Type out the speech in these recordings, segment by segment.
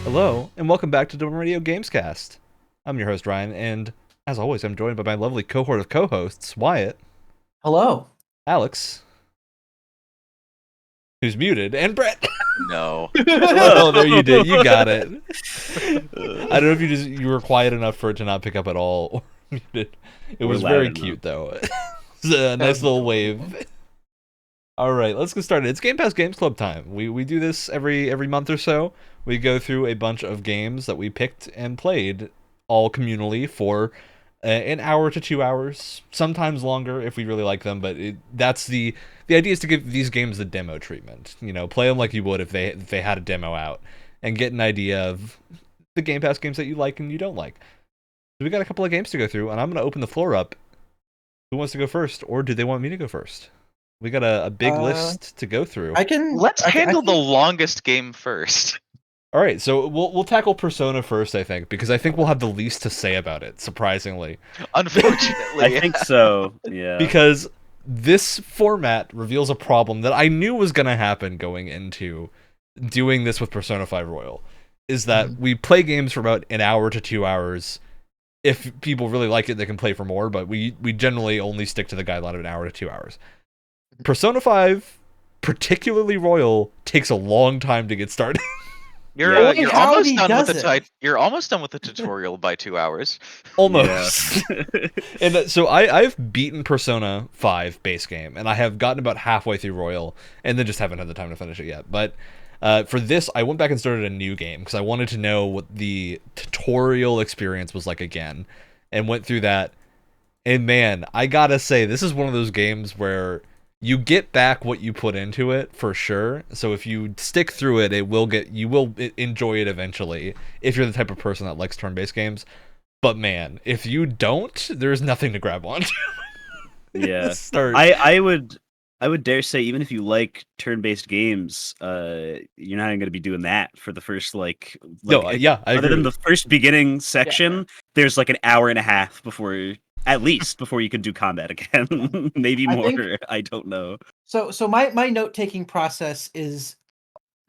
Hello, and welcome back to the Radio Gamescast. I'm your host, Ryan, and as always, I'm joined by my lovely cohort of co-hosts, Wyatt, Hello. Alex, who's muted, and Brett. No. Oh, there you did. You got it. I don't know if you were quiet enough for it to not pick up at all, or muted. It was very cute, though. It's a nice little wave. All right, let's get started. It's Game Pass Games Club time. We do this every month or so. We go through a bunch of games that we picked and played all communally for an hour to 2 hours, sometimes longer if we really like them. But that's the idea is to give these games the demo treatment. You know, play them like you would if they had a demo out, and get an idea of the Game Pass games that you like and you don't like. So we got a couple of games to go through, and I'm going to open the floor up. Who wants to go first, or do they want me to go first? We got a big list to go through. Let's handle the longest game first. All right, so we'll tackle Persona first, I think, because I think we'll have the least to say about it, surprisingly. Unfortunately. I think so, yeah. Because this format reveals a problem that I knew was going to happen going into doing this with Persona 5 Royal, is that we play games for about an hour to 2 hours. If people really like it, they can play for more, but we generally only stick to the guideline of an hour to 2 hours. Persona 5, particularly Royal, takes a long time to get started. You're almost done with the tutorial by 2 hours. Almost. Yeah. And so I've beaten Persona 5 base game, and I have gotten about halfway through Royal, and then just haven't had the time to finish it yet. But for this, I went back and started a new game, because I wanted to know what the tutorial experience was like again, and went through that. And man, I gotta say, this is one of those games where you get back what you put into it for sure. So if you stick through it, you will enjoy it eventually if you're the type of person that likes turn-based games. But man, if you don't, there's nothing to grab onto. Yeah. I would dare say, even if you like turn-based games, you're not even going to be doing that for the first other than the first beginning section. There's like an hour and a half before you can do combat again. Maybe more. I don't know. So my note-taking process is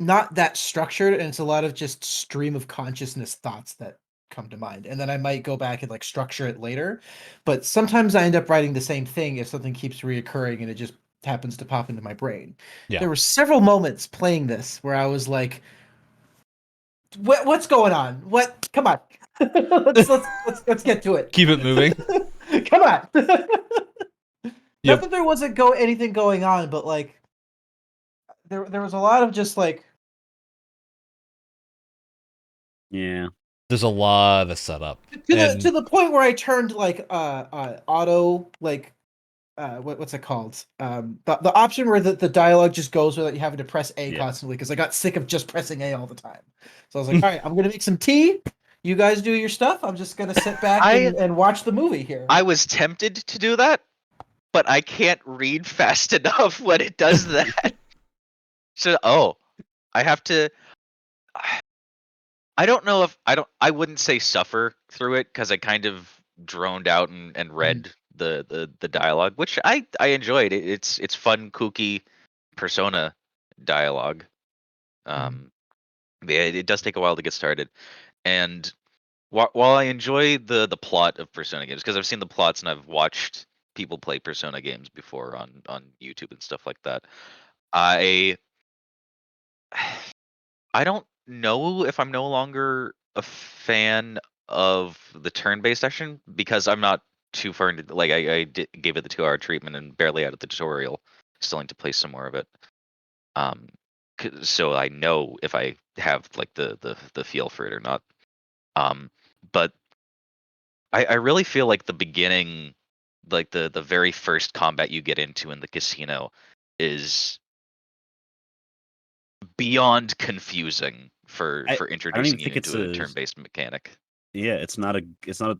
not that structured, and it's a lot of just stream of consciousness thoughts that come to mind. And then I might go back and like structure it later. But sometimes I end up writing the same thing if something keeps reoccurring and it just happens to pop into my brain. Yeah. There were several moments playing this where I was like, what's going on? What? Come on. let's get to it. Keep it moving. Come on. Not that there wasn't anything going on, but like there was a lot of just like, yeah. There's a lot of setup to the point where I turned like auto like what's it called? The option where the dialogue just goes without you having to press A constantly, because I got sick of just pressing A all the time. So I was like, all right, I'm gonna make some tea. You guys do your stuff. I'm just gonna sit back and watch the movie here. I was tempted to do that, but I can't read fast enough when it does that. So I have to. I don't know if I wouldn't say suffer through it, because I kind of droned out and read the dialogue, which I enjoyed. It's fun, kooky Persona dialogue. It does take a while to get started, and while I enjoy the plot of Persona games, because I've seen the plots and I've watched people play Persona games before on YouTube and stuff like that, I don't know if I'm no longer a fan of the turn-based action, because I'm not too far into, like, I gave it the 2-hour treatment and barely out of the tutorial. Still need to play some more of it. So I know if I have like the feel for it or not. But I really feel like the beginning, like the very first combat you get into in the casino, is beyond confusing for introducing you into a turn-based mechanic. Yeah, it's not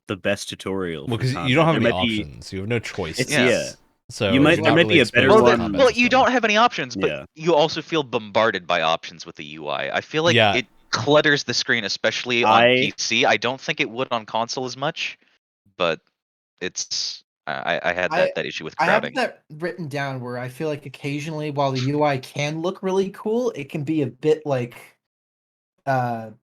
the best tutorial. Well, because you don't have any options. You have no choice. So there might be a better one. Well, you don't have any options, but you also feel bombarded by options with the UI. I feel like it clutters the screen, especially on PC. I don't think it would on console as much, but it's I had that issue with crowding. I have that written down where I feel like occasionally, while the UI can look really cool, it can be a bit like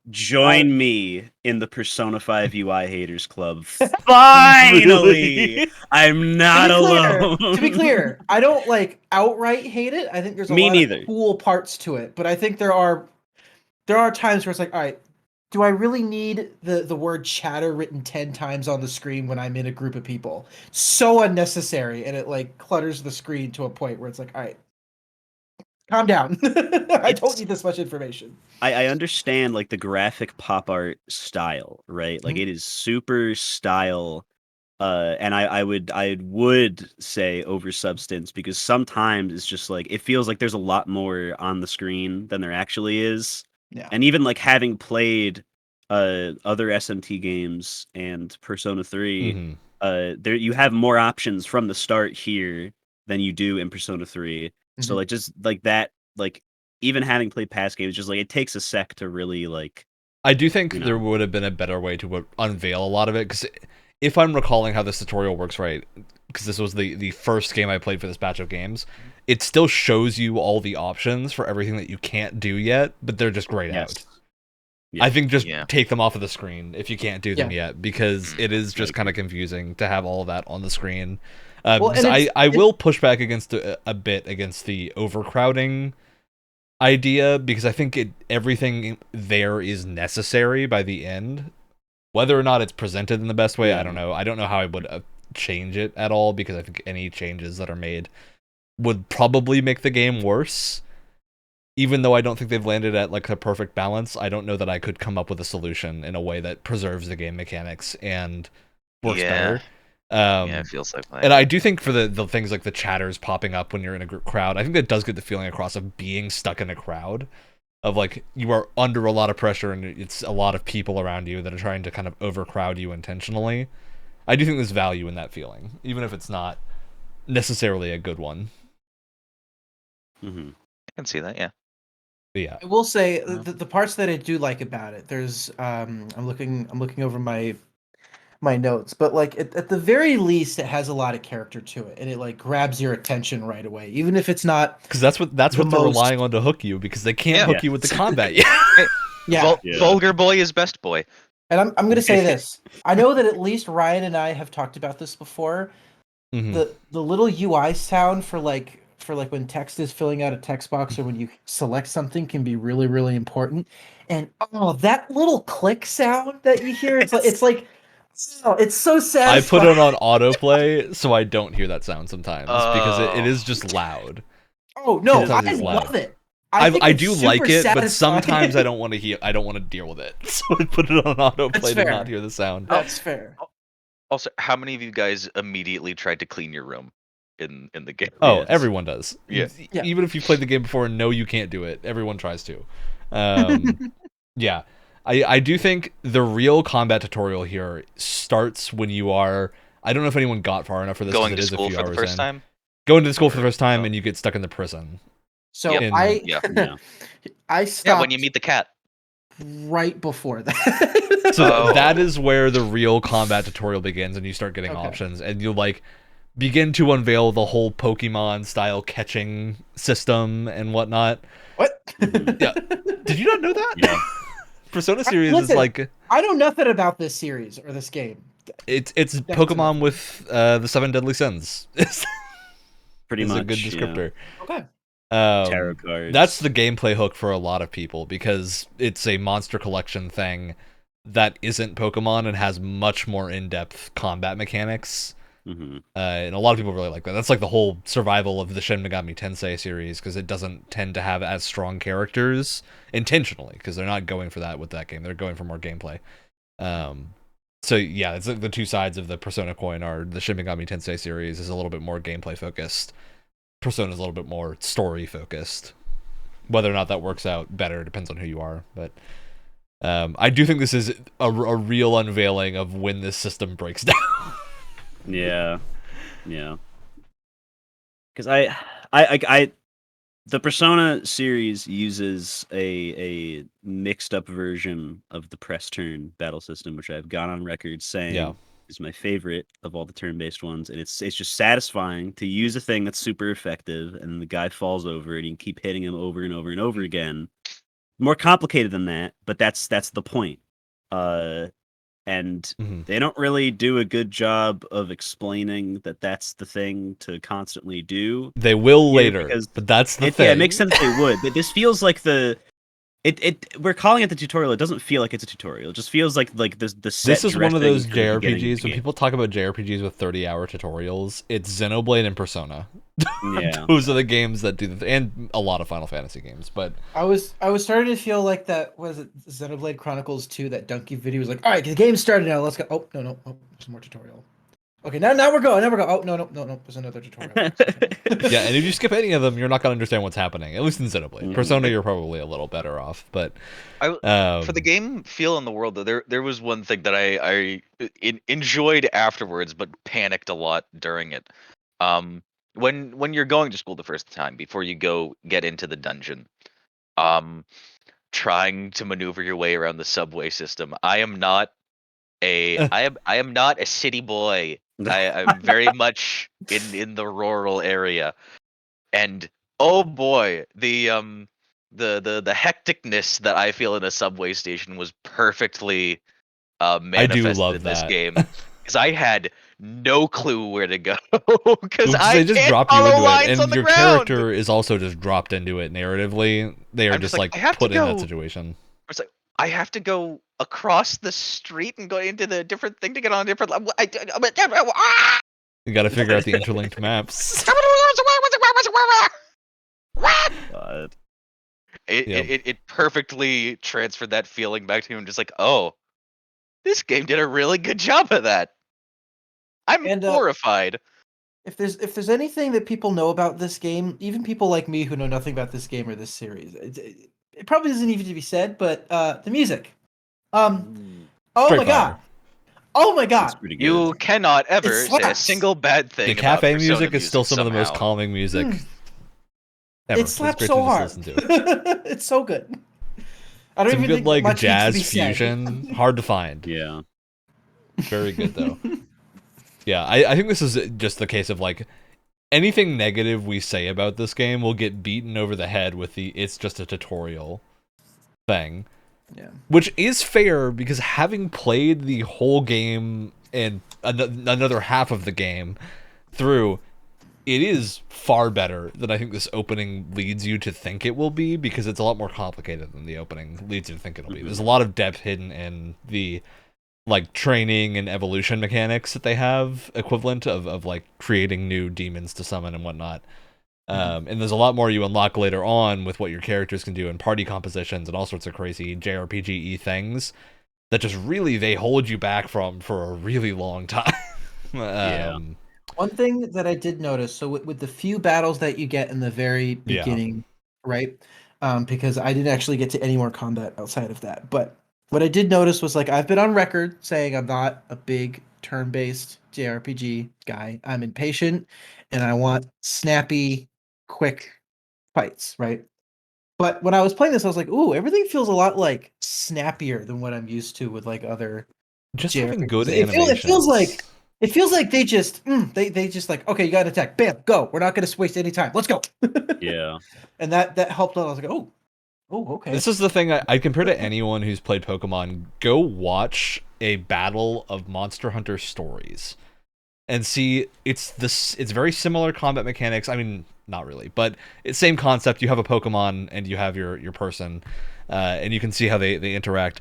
Join me in the Persona 5 UI haters club. Finally, I'm not alone. To be clear, I don't like outright hate it. I think there's a lot of cool parts to it, but I think there are times where it's like, all right, do I really need the word chatter written 10 times on the screen when I'm in a group of people? So unnecessary, and it like clutters the screen to a point where it's like, all right, calm down. I don't need this much information. I understand like the graphic pop art style, right? Like it is super style, and I would say over substance, because sometimes it's just like it feels like there's a lot more on the screen than there actually is. Yeah. And even like having played other SMT games and Persona 3, there you have more options from the start here than you do in Persona 3. So like just like that, like even having played past games, just like it takes a sec to really like. I do think there would have been a better way to unveil a lot of it, because if I'm recalling how this tutorial works right, because this was the first game I played for this batch of games, it still shows you all the options for everything that you can't do yet, but they're just grayed out. Yeah. I think just take them off of the screen if you can't do them yet, because it is just kind of confusing to have all of that on the screen. I will push back against a bit against the overcrowding idea, because I think everything there is necessary by the end. Whether or not it's presented in the best way, I don't know. I don't know how I would change it at all, because I think any changes that are made would probably make the game worse. Even though I don't think they've landed at like a perfect balance, I don't know that I could come up with a solution in a way that preserves the game mechanics and works better. It feels like that. And I do think for the things like the chatters popping up when you're in a crowd, I think that does get the feeling across of being stuck in a crowd, of like you are under a lot of pressure and it's a lot of people around you that are trying to kind of overcrowd you intentionally. I do think there's value in that feeling, even if it's not necessarily a good one. I can see that, yeah. Yeah. I will say the parts that I do like about it. There's I'm looking over my notes, but like at the very least, it has a lot of character to it, and it like grabs your attention right away, even if it's not. Because that's what they're relying on to hook you, because they can't hook you with the combat yet. Vulgar boy is best boy. And I'm going to say this. I know that at least Ryan and I have talked about this before. The little UI sound for like when text is filling out a text box or when you select something can be really, really important. And that little click sound that you hear, it's like it's so satisfying. I put it on autoplay so I don't hear that sound sometimes, because it is just loud. Oh no, I love it. I do like it, but sometimes I don't want to hear. I don't want to deal with it, so I put it on autoplay to not hear the sound. That's fair. Also, how many of you guys immediately tried to clean your room in the game? Oh, everyone does. Yeah. Even if you played the game before and know you can't do it, everyone tries to. Yeah. I do think the real combat tutorial here starts when you are. I don't know if anyone got far enough for this. Going to school for the first time. Going to school for the first time, and you get stuck in the prison. So I stopped. Yeah, when you meet the cat. Right before that. So that is where the real combat tutorial begins, and you start getting options, and you like begin to unveil the whole Pokemon style catching system and whatnot. What? Yeah. Did you not know that? Yeah. Persona series is like. I know nothing about this series or this game. It's Pokemon with the 7 deadly sins. Pretty much a good descriptor. Yeah. Okay. Tarot cards. That's the gameplay hook for a lot of people, because it's a monster collection thing that isn't Pokemon and has much more in-depth combat mechanics. And a lot of people really like that. That's like the whole survival of the Shin Megami Tensei series, because it doesn't tend to have as strong characters intentionally, because they're not going for that with that game. They're going for more gameplay. So yeah, it's like the two sides of the Persona coin are the Shin Megami Tensei series is a little bit more gameplay focused. Persona is a little bit more story focused. Whether or not that works out better depends on who you are, but I do think this is a real unveiling of when this system breaks down. Yeah. Because I the Persona series uses a mixed up version of the press turn battle system, which I've gone on record saying is my favorite of all the turn-based ones, and it's just satisfying to use a thing that's super effective, and the guy falls over, and you can keep hitting him over and over and over again, more complicated than that, but that's the point. And they don't really do a good job of explaining that that's the thing to constantly do. They will later, but that's the thing. Yeah, it makes sense they would. But this feels like we're calling it the tutorial. It doesn't feel like it's a tutorial. It just feels like the set. This is one of those JRPGs when people talk about JRPGs with 30-hour tutorials. It's Xenoblade and Persona. Yeah, those are the games that do and a lot of Final Fantasy games. But I was starting to feel like that was it Xenoblade Chronicles 2. That Donkey video was like, all right, the game started now. Let's go. Oh no, there's more tutorial. Okay, now we're going. Oh no, there's another tutorial. Yeah, and if you skip any of them, you're not gonna understand what's happening. At least in Xenoblade. Persona, you're probably a little better off. But for the game feel in the world, though, there was one thing that I enjoyed afterwards, but panicked a lot during it. When you're going to school the first time before you get into the dungeon, trying to maneuver your way around the subway system. I am not a city boy. I'm very much in the rural area, and oh boy, the hecticness that I feel in a subway station was perfectly manifested in this game, because I had no clue where to go because they just drop you into it, and your character is also just dropped into it narratively. They are just like put in that situation. It's like I have to go across the street and go into the different thing to get on a different level. You got to figure out the interlinked maps. God. It perfectly transferred that feeling back to him. Just like, oh, this game did a really good job of that. I'm horrified. If there's anything that people know about this game, even people like me who know nothing about this game or this series, it probably doesn't need to be said, but the music. Oh my god! You cannot ever say a single bad thing. The cafe music is still some of the most calming music ever. It slaps so hard. It's so good. I don't even think good much jazz fusion. Hard to find. Yeah. Very good though. Yeah, I think this is just the case of like anything negative we say about this game will get beaten over the head with the it's just a tutorial thing. Yeah. Which is fair, because having played the whole game and another half of the game through, it is far better than I think this opening leads you to think it will be, because it's a lot more complicated than the opening leads you to think it'll be. There's a lot of depth hidden in the like training and evolution mechanics that they have, equivalent of like creating new demons to summon and whatnot. And there's a lot more you unlock later on with what your characters can do and party compositions and all sorts of crazy JRPG-y things that just really they hold you back from for a really long time. One thing that I did notice, so with the few battles that you get in the very beginning, right? Because I didn't actually get to any more combat outside of that, but what I did notice was, like, I've been on record saying I'm not a big turn-based JRPG guy. I'm impatient, and I want snappy, quick fights, right? But when I was playing this, I was like, ooh, everything feels a lot, like, snappier than what I'm used to with, like, other just JRPGs. Having good animations. It feels like they just they just like, okay, you got to attack, bam, go. We're not going to waste any time. Let's go. Yeah. And that helped out. I was like, oh, okay. This is the thing I compare to anyone who's played Pokemon. Go watch a battle of Monster Hunter Stories and see it's very similar combat mechanics. I mean, not really, but it's same concept. You have a Pokemon and you have your person, and you can see how they interact.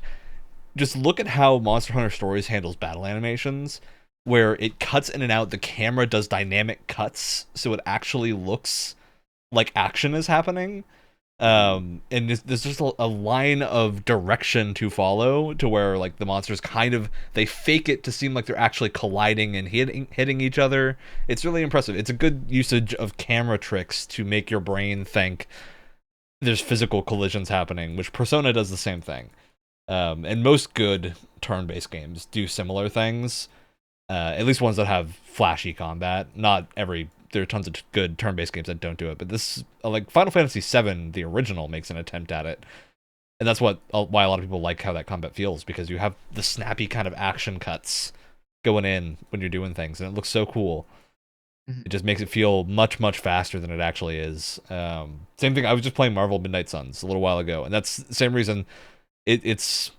Just look at how Monster Hunter Stories handles battle animations, where it cuts in and out. The camera does dynamic cuts, so it actually looks like action is happening. And there's just a line of direction to follow, to where like the monsters they fake it to seem like they're actually colliding and hitting each other. It's really impressive. It's a good usage of camera tricks to make your brain think there's physical collisions happening, which Persona does the same thing. And most good turn-based games do similar things, at least ones that have flashy combat. There are tons of good turn-based games that don't do it, but this, like Final Fantasy VII, the original, makes an attempt at it, and that's why a lot of people like how that combat feels, because you have the snappy kind of action cuts going in when you're doing things, and it looks so cool. It just makes it feel much, much faster than it actually is. Same thing, I was just playing Marvel Midnight Suns a little while ago, and that's the same reason it's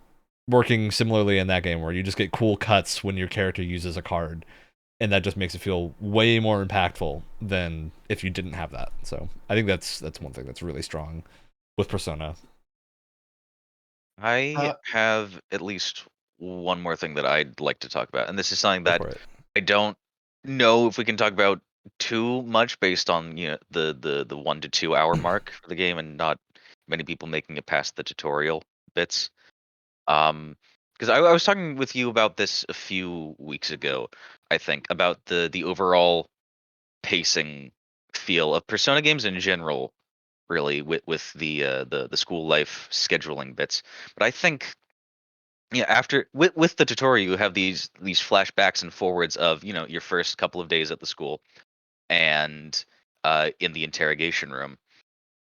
working similarly in that game, where you just get cool cuts when your character uses a card, and that just makes it feel way more impactful than if you didn't have that. So I think that's one thing that's really strong with Persona. I have at least one more thing that I'd like to talk about, and this is something that I don't know if we can talk about too much based on the 1 to 2 hour mark for the game, and not many people making it past the tutorial bits. Because I was talking with you about this a few weeks ago, I think, about the overall pacing feel of Persona games in general, really, with the school life scheduling bits. But I think, after with the tutorial, you have these flashbacks and forwards of your first couple of days at the school, and in the interrogation room.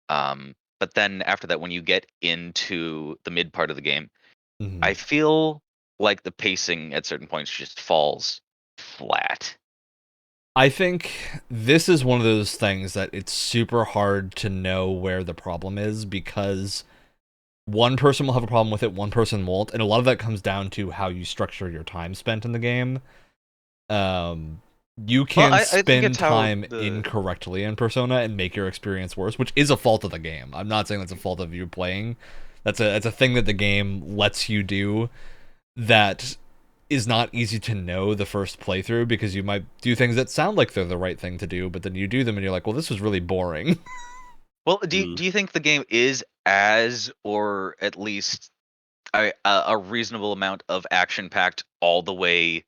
But then after that, when you get into the mid part of the game, I feel like the pacing at certain points just falls flat. I think this is one of those things that it's super hard to know where the problem is, because one person will have a problem with it, one person won't, and a lot of that comes down to how you structure your time spent in the game. You can spend time incorrectly in Persona and make your experience worse, which is a fault of the game. I'm not saying that's a fault of you playing. That's a thing that the game lets you do that is not easy to know the first playthrough, because you might do things that sound like they're the right thing to do, but then you do them and you're like, well, this was really boring. Well, do you think the game is or at least a reasonable amount of action-packed all the way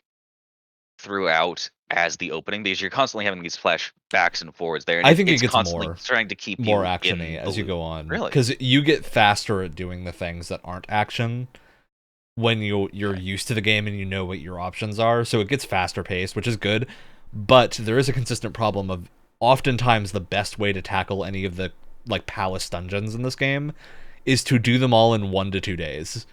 throughout as the opening? Because you're constantly having these flashbacks and forwards there, and I think it gets constantly trying to keep more you action-y as you go on. Really? Because you get faster at doing the things that aren't action when you're used to the game and you know what your options are, so it gets faster paced, which is good. But there is a consistent problem of, oftentimes the best way to tackle any of the palace dungeons in this game is to do them all in 1 to 2 days.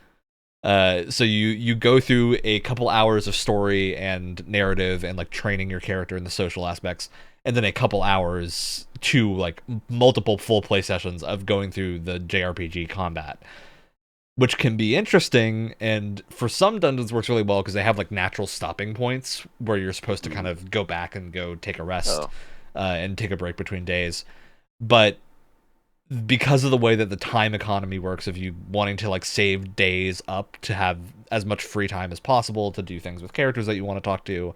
So you go through a couple hours of story and narrative and training your character in the social aspects, and then a couple hours to multiple full play sessions of going through the JRPG combat, which can be interesting, and for some dungeons works really well because they have natural stopping points where you're supposed to kind of go back and go take a rest and take a break between days. But because of the way that the time economy works, of you wanting to save days up to have as much free time as possible to do things with characters that you want to talk to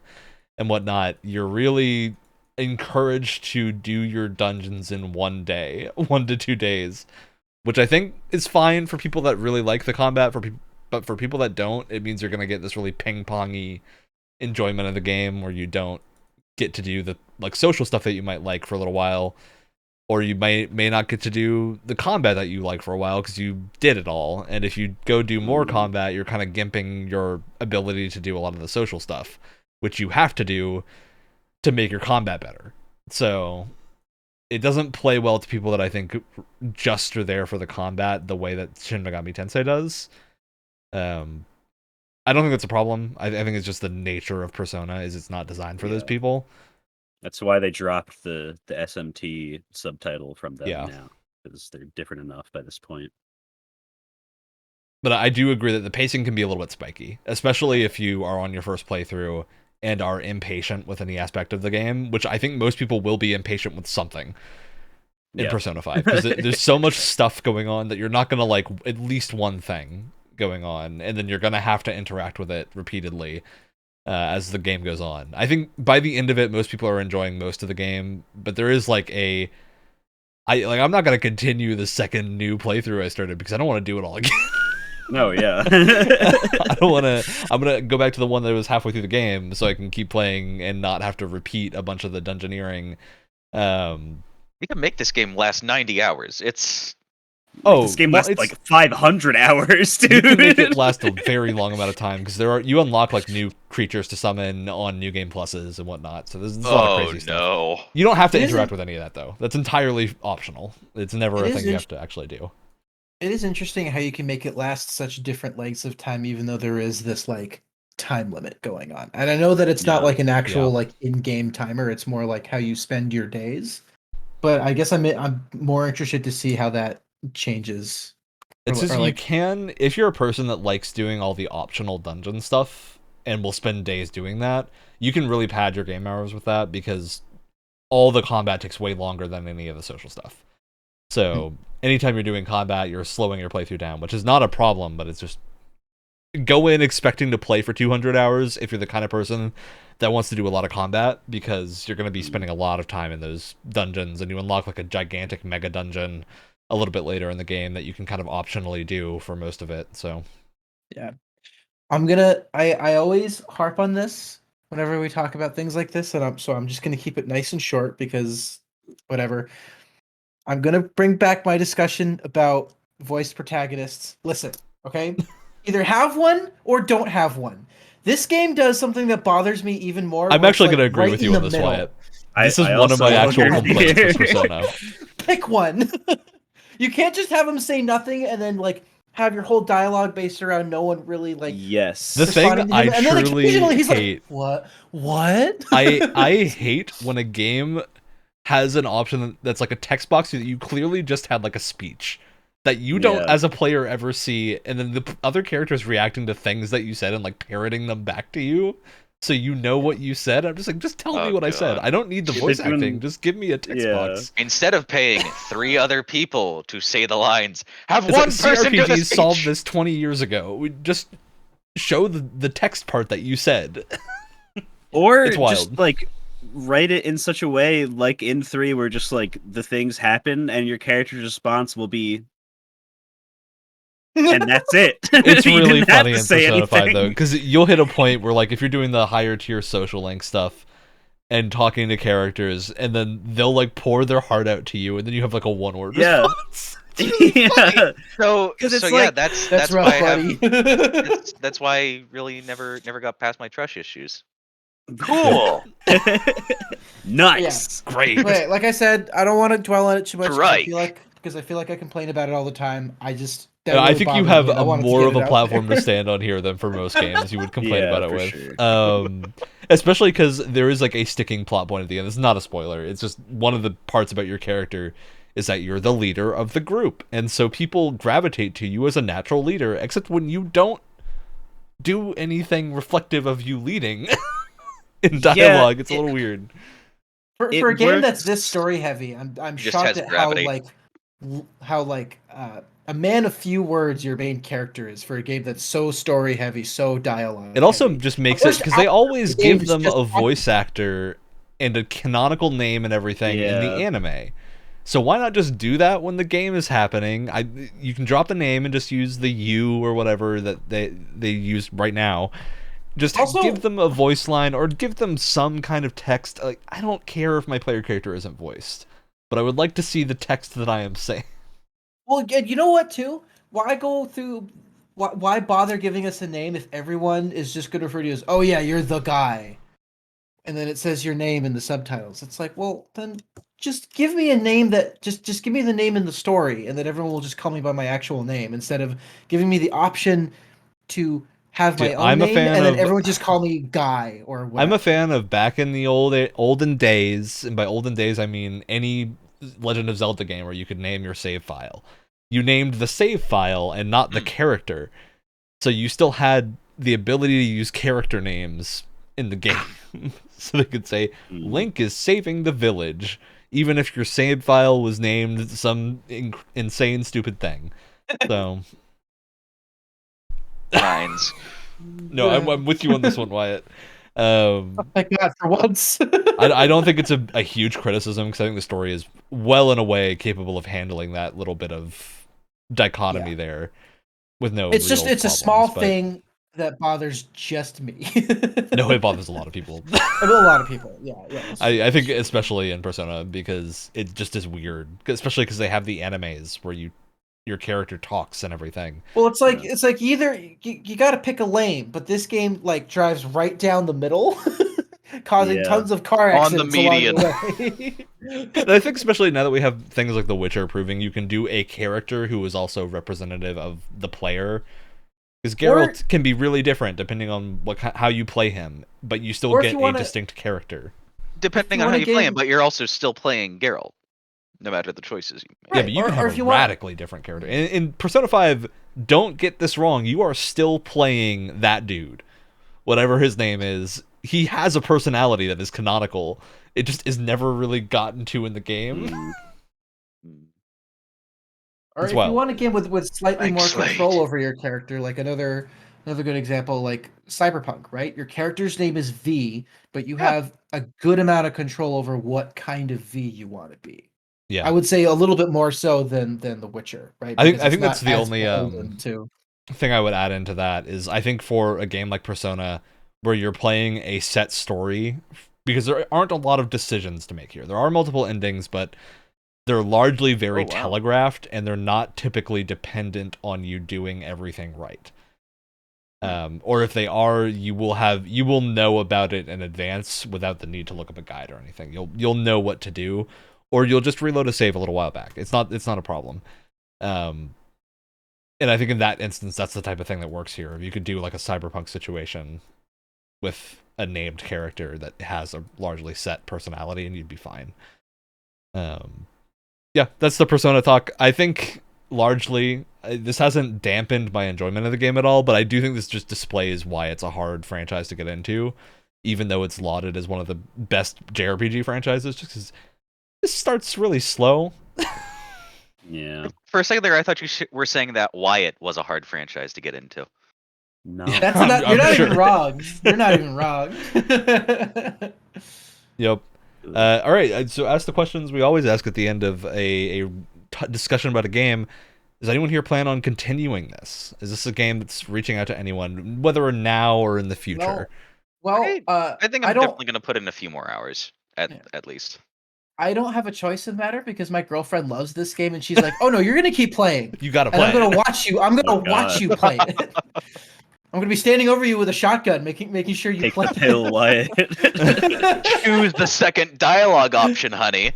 and whatnot, you're really encouraged to do your dungeons in 1 day, 1 to 2 days, which I think is fine for people that really like the combat. But for people that don't, it means you're going to get this really ping-pongy enjoyment of the game where you don't get to do the social stuff that you might like for a little while, or you may not get to do the combat that you like for a while because you did it all. And if you go do more combat, you're kind of gimping your ability to do a lot of the social stuff, which you have to do to make your combat better. So it doesn't play well to people that I think just are there for the combat the way that Shin Megami Tensei does. I don't think that's a problem. I think it's just the nature of Persona is it's not designed for those people. That's why they dropped the SMT subtitle from them now, because they're different enough by this point. But I do agree that the pacing can be a little bit spiky, especially if you are on your first playthrough and are impatient with any aspect of the game, which I think most people will be impatient with something in Persona 5, because there's so much stuff going on that you're not going to like at least one thing going on, and then you're going to have to interact with it repeatedly as the game goes on. I think by the end of it, most people are enjoying most of the game, but there is I'm not going to continue the second new playthrough I started because I don't want to do it all again. No, yeah. I don't want to. I'm going to go back to the one that was halfway through the game so I can keep playing and not have to repeat a bunch of the dungeoneering. You can make this game last 90 hours. This game lasts 500 hours, dude. You can make it last a very long amount of time because you unlock new creatures to summon on New Game Pluses and whatnot. So there's a lot of crazy stuff. You don't have to interact with any of that though. That's entirely optional. It's never a thing you have to actually do. It is interesting how you can make it last such different lengths of time, even though there is this time limit going on. And I know that it's not like an actual like in-game timer. It's more like how you spend your days. But I guess I'm more interested to see how that changes. It's just you can, if you're a person that likes doing all the optional dungeon stuff and will spend days doing that, you can really pad your game hours with that because all the combat takes way longer than any of the social stuff. So anytime you're doing combat, you're slowing your playthrough down, which is not a problem, but it's just go in expecting to play for 200 hours if you're the kind of person that wants to do a lot of combat, because you're going to be spending a lot of time in those dungeons, and you unlock like a gigantic mega dungeon a little bit later in the game that you can kind of optionally do for most of it. So yeah, I always harp on this whenever we talk about things like this, and I'm just gonna keep it nice and short because whatever. I'm gonna bring back my discussion about voiced protagonists. Listen, okay? Either have one or don't have one. This game does something that bothers me even more. I'm actually gonna agree with you on this, Wyatt. This is one of my actual complaints with Persona. Pick one. You can't just have them say nothing and then like have your whole dialogue based around no one really like. Yes. The thing I truly hate. Like, what? I hate when a game has an option that's like a text box that you clearly just had like a speech that you don't as a player ever see, and then the other characters reacting to things that you said and like parroting them back to you so you know what you said. I'm just like, just tell me what I said. I don't need the voice acting. Just give me a text box. Instead of paying 3 other people to say the lines, have one person do the speech. Solved this 20 years ago. We just show the text part that you said. Or just like write it in such a way like in 3 where just like the things happen and your character's response will be and that's it. It's really funny in Persona 5 though, because you'll hit a point where like if you're doing the higher tier social link stuff and talking to characters, and then they'll like pour their heart out to you, and then you have like a one-word response. Yeah. So like, yeah, that's rough, why buddy. that's why I really never got past my trust issues. Cool. Nice. Yeah. Great. Wait, like I said, I don't want to dwell on it too much. Right. I feel like I complain about it all the time. I think you have more of a platform to stand on here than for most games you would complain about it with. Sure. Especially because there is like a sticking plot point at the end. It's not a spoiler. It's just one of the parts about your character is that you're the leader of the group, and so people gravitate to you as a natural leader, except when you don't do anything reflective of you leading. In dialogue, it's a little weird. For a game that's this story heavy, I'm shocked at how a man of few words your main character is for a game that's so story heavy, so dialogue. It also just makes it because they always give them a voice actor and a canonical name and everything in the anime. So why not just do that when the game is happening? You can drop the name and just use the U or whatever that they use right now. Just also, give them a voice line or give them some kind of text. Like, I don't care if my player character isn't voiced, but I would like to see the text that I am saying. Well, you know what, too? Why bother giving us a name if everyone is just going to refer to you as, oh yeah, you're the guy, and then it says your name in the subtitles? It's like, well, then just give me a name that just give me the name in the story, and then everyone will just call me by my actual name instead of giving me the option to have my own name, and then everyone just call me Guy or whatever. I'm a fan of back in the olden days, and by olden days I mean any Legend of Zelda game where you could name your save file. You named the save file and not the character, so you still had the ability to use character names in the game. So they could say, Link is saving the village, even if your save file was named some insane stupid thing. So... Lines. No, I'm with you on this one, Wyatt. Oh my god, for once. I don't think it's a huge criticism, because I think the story is well and away capable of handling that little bit of dichotomy there with no it's problems, a small thing that bothers just me. No, it bothers a lot of people. A lot of people, yeah. I think especially in Persona, because it just is weird, especially because they have the animes where your character talks and everything. Well, it's like either you got to pick a lane, but this game like drives right down the middle, causing tons of car accidents on the median. And I think especially now that we have things like The Witcher proving you can do a character who is also representative of the player, Because Geralt can be really different depending on how you play him, but you still get a distinct character. Depending on how you play him, but you're also still playing Geralt, no matter the choices you make. Yeah, but you can have a radically different character. In Persona 5, don't get this wrong, you are still playing that dude. Whatever his name is, he has a personality that is canonical. It just is never really gotten to in the game. Or if you want a game with slightly more control over your character, like another good example, like Cyberpunk, right? Your character's name is V, but you have a good amount of control over what kind of V you want to be. Yeah, I would say a little bit more so than The Witcher, right? I think that's the only thing I would add into that is I think for a game like Persona, where you're playing a set story, because there aren't a lot of decisions to make here. There are multiple endings, but they're largely very telegraphed, and they're not typically dependent on you doing everything right. Or if they are, you will know about it in advance without the need to look up a guide or anything. You'll know what to do, or you'll just reload a save a little while back. It's not a problem. And I think in that instance, that's the type of thing that works here. If you could do like a Cyberpunk situation with a named character that has a largely set personality, and you'd be fine. Yeah, that's the Persona talk. I think largely this hasn't dampened my enjoyment of the game at all, but I do think this just displays why it's a hard franchise to get into, even though it's lauded as one of the best JRPG franchises, just because this starts really slow. Yeah. For a second there, I thought you were saying that Wyatt was a hard franchise to get into. No, that's not. You're not even wrong. You're not even wrong. Yep. All right. So, ask the questions we always ask at the end of a discussion about a game. Does anyone here plan on continuing this? Is this a game that's reaching out to anyone, whether now or in the future? Well, I think I'm definitely going to put in a few more hours at least. I don't have a choice in the matter because my girlfriend loves this game, and she's like, "Oh no, you're gonna keep playing. You gotta play. I'm gonna watch you. I'm gonna watch you play it. I'm gonna be standing over you with a shotgun, making sure you play." Take the pill, Wyatt. Choose the second dialogue option, honey.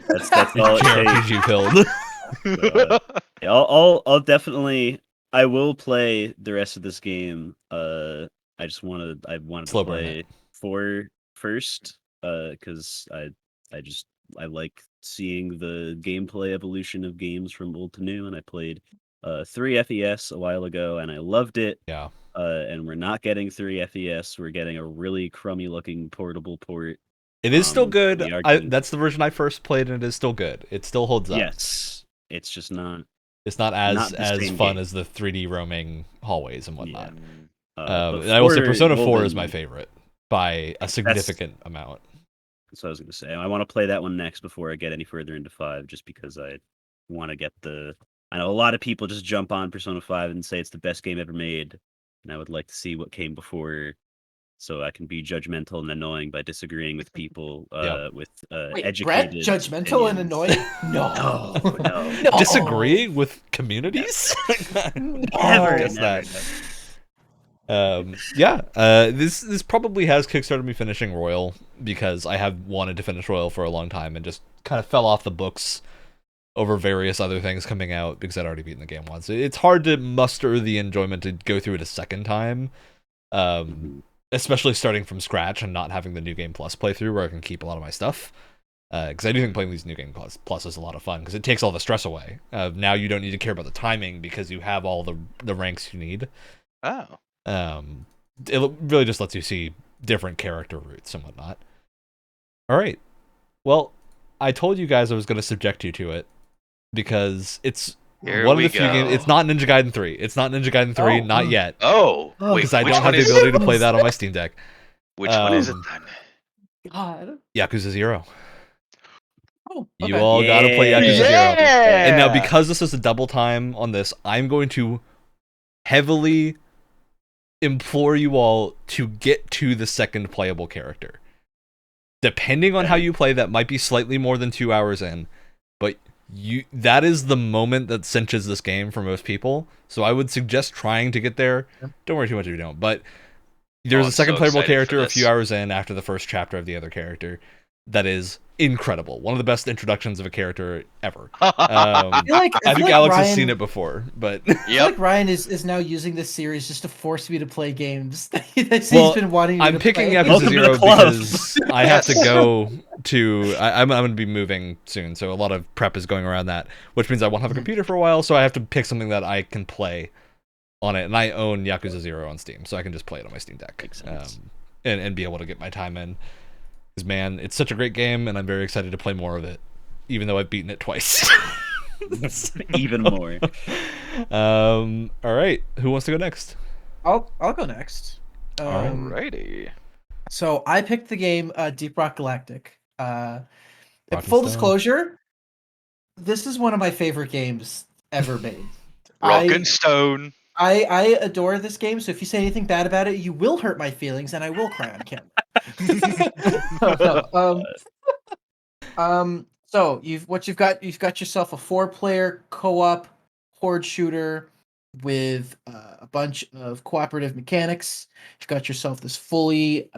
That's all it takes. You filled. I'll definitely. I will play the rest of this game. I wanted to play 4 first, because I like seeing the gameplay evolution of games from old to new, and I played 3 FES a while ago, and I loved it. Yeah. And we're not getting 3 FES. We're getting a really crummy-looking portable port. It is still good. That's the version I first played, and it is still good. It still holds up. Yes. It's just not... It's not as fun as the 3D roaming hallways and whatnot. Yeah. And I will say Persona 4 is my favorite by a significant amount. That's what I was going to say. I want to play that one next before I get any further into 5, just because I want to get the... I know a lot of people just jump on Persona 5 and say it's the best game ever made, and I would like to see what came before, so I can be judgmental and annoying by disagreeing with people with educated Brett, judgmental opinions. And annoying? No. No. Disagreeing with communities? Never. This probably has kickstarted me finishing Royal, because I have wanted to finish Royal for a long time and just kind of fell off the books over various other things coming out because I'd already beaten the game once. It's hard to muster the enjoyment to go through it a second time, especially starting from scratch and not having the New Game Plus playthrough where I can keep a lot of my stuff. Because I do think playing these New Game Plus is a lot of fun because it takes all the stress away. Now you don't need to care about the timing because you have all the ranks you need. Oh. It really just lets you see different character routes and whatnot. All right. Well, I told you guys I was going to subject you to it because it's one of the few games. It's not Ninja Gaiden 3. It's not Ninja Gaiden 3, not yet. Oh, because I don't have the ability to play that on my Steam Deck. Which one is it then? God. Yakuza 0. Oh, okay. You all got to play Yakuza 0. And now, because this is a double time on this, I'm going to heavily implore you all to get to the second playable character. Depending on how you play, that might be slightly more than 2 hours in, but that is the moment that cinches this game for most people. So I would suggest trying to get there. Don't worry too much if you don't, but there's a second playable character a few hours in after the first chapter of the other character. that is incredible. One of the best introductions of a character ever. I think Alex Ryan, has seen it before, but I feel like Ryan is now using this series just to force me to play games that he's been wanting me to play. I'm picking Yakuza 0 because I have to go to... I'm going to be moving soon, so a lot of prep is going around that, which means I won't have a computer for a while, so I have to pick something that I can play on it, and I own Yakuza 0 on Steam, so I can just play it on my Steam Deck and be able to get my time in. Because, man, it's such a great game, and I'm very excited to play more of it, even though I've beaten it twice. Even more. All right, who wants to go next? I'll go next. Alrighty. So I picked the game Deep Rock Galactic. Full disclosure, this is one of my favorite games ever made. Rock and Stone. I adore this game, so if you say anything bad about it, you will hurt my feelings, and I will cry on camera. So you've got yourself a 4-player co-op horde shooter with a bunch of cooperative mechanics. You've got yourself this fully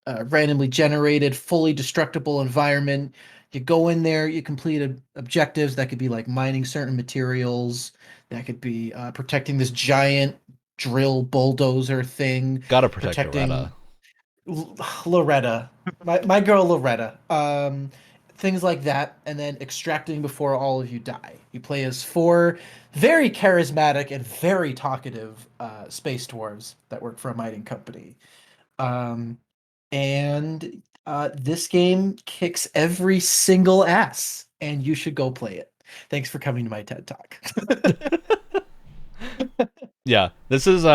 randomly generated, fully destructible environment. You go in there, you complete objectives that could be like mining certain materials, that could be protecting this giant drill bulldozer thing. Gotta protect Loretta, my girl Loretta. Things like that, and then extracting before all of you die. You play as 4 very charismatic and very talkative space dwarves that work for a mining company. And this game kicks every single ass, and you should go play it. Thanks for coming to my TED Talk. Yeah, this is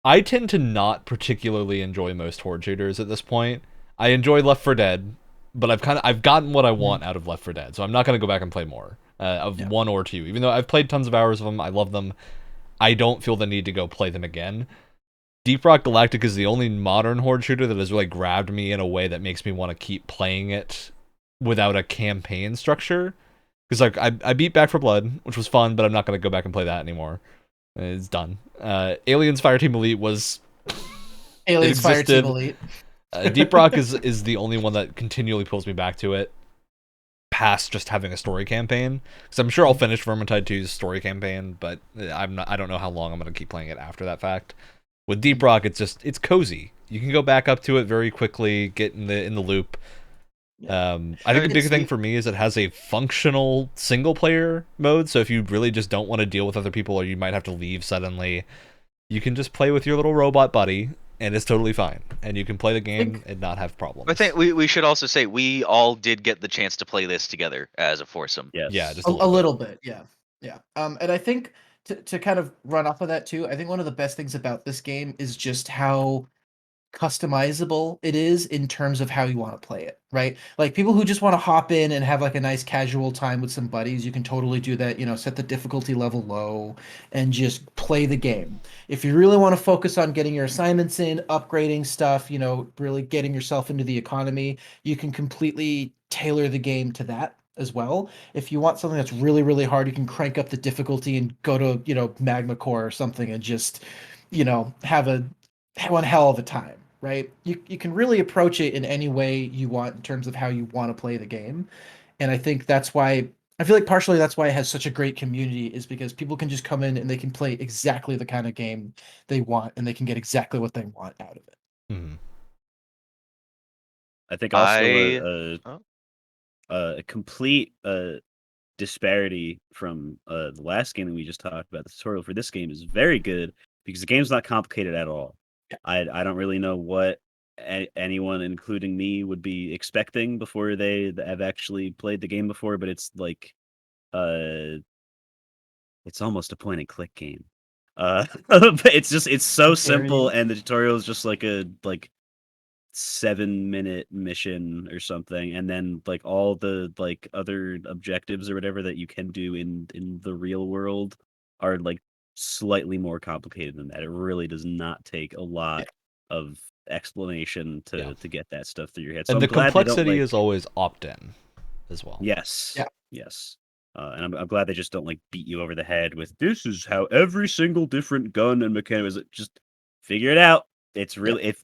I tend to not particularly enjoy most horde shooters at this point. I enjoy Left 4 Dead, but I've gotten what I want out of Left 4 Dead, so I'm not going to go back and play more of 1 or 2. Even though I've played tons of hours of them, I love them. I don't feel the need to go play them again. Deep Rock Galactic is the only modern horde shooter that has really grabbed me in a way that makes me want to keep playing it without a campaign structure. Because like I beat Back 4 Blood, which was fun, but I'm not going to go back and play that anymore. It's done. Aliens Fireteam Elite was... Aliens Fireteam Elite. Deep Rock is the only one that continually pulls me back to it, past just having a story campaign. Because I'm sure I'll finish Vermintide 2's story campaign, but I don't know how long I'm going to keep playing it after that fact. With Deep Rock, it's cozy. You can go back up to it very quickly, get in the loop. I think the big thing for me is it has a functional single player mode, so if you really just don't want to deal with other people or you might have to leave suddenly, you can just play with your little robot buddy, and it's totally fine. And you can play the game and not have problems. I think we should also say we all did get the chance to play this together as a foursome. Yes. Yeah, just a little bit. Yeah. And I think to kind of run off of that too, I think one of the best things about this game is just how customizable it is in terms of how you want to play it, right? Like people who just want to hop in and have like a nice casual time with some buddies, you can totally do that, set the difficulty level low and just play the game. If you really want to focus on getting your assignments in, upgrading stuff, really getting yourself into the economy, you can completely tailor the game to that as well. If you want something that's really, really hard, you can crank up the difficulty and go to Magma Core or something and just, have one hell of a time. Right? You can really approach it in any way you want in terms of how you want to play the game. And I think that's why, I feel like partially that's why it has such a great community, is because people can just come in and they can play exactly the kind of game they want and they can get exactly what they want out of it. Mm-hmm. I think also a complete disparity from the last game that we just talked about. The tutorial for this game is very good because the game's not complicated at all. I don't really know what anyone, including me, would be expecting before they have actually played the game before, but it's like, it's almost a point and click game. But it's so simple, and the tutorial is just like a 7-minute mission or something, and then like all the like other objectives or whatever that you can do in the real world are like slightly more complicated than that. It really does not take a lot of explanation to get that stuff through your head. So and the complexity is always opt-in as well. Yes. Yeah. Yes. And I'm glad they just don't like beat you over the head with this is how every single different gun and mechanic is. Just figure it out. It's really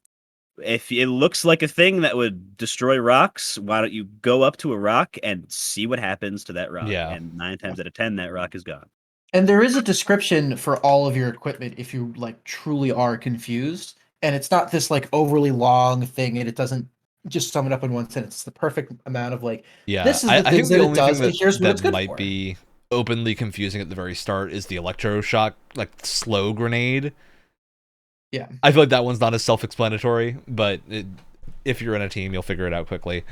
if it looks like a thing that would destroy rocks, why don't you go up to a rock and see what happens to that rock? Yeah. And 9 times out of 10, that rock is gone. And there is a description for all of your equipment if you like truly are confused. And it's not this like overly long thing, and it doesn't just sum it up in one sentence. It's the perfect amount of like, this is the things that it does, and here's what it's good for. That might be openly confusing at the very start is the electroshock, like slow grenade. Yeah, I feel like that one's not as self-explanatory, but if you're in a team, you'll figure it out quickly.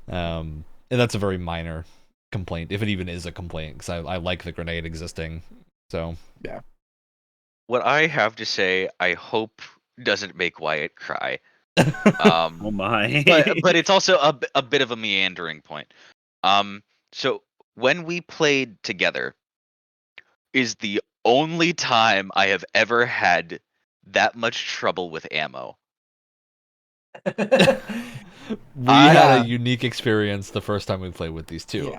And that's a very minor complaint, if it even is a complaint, because I like the grenade existing. So yeah. What I have to say, I hope doesn't make Wyatt cry. Oh my! but it's also a bit of a meandering point. So when we played together, is the only time I have ever had that much trouble with ammo. We had a unique experience the first time we played with these two.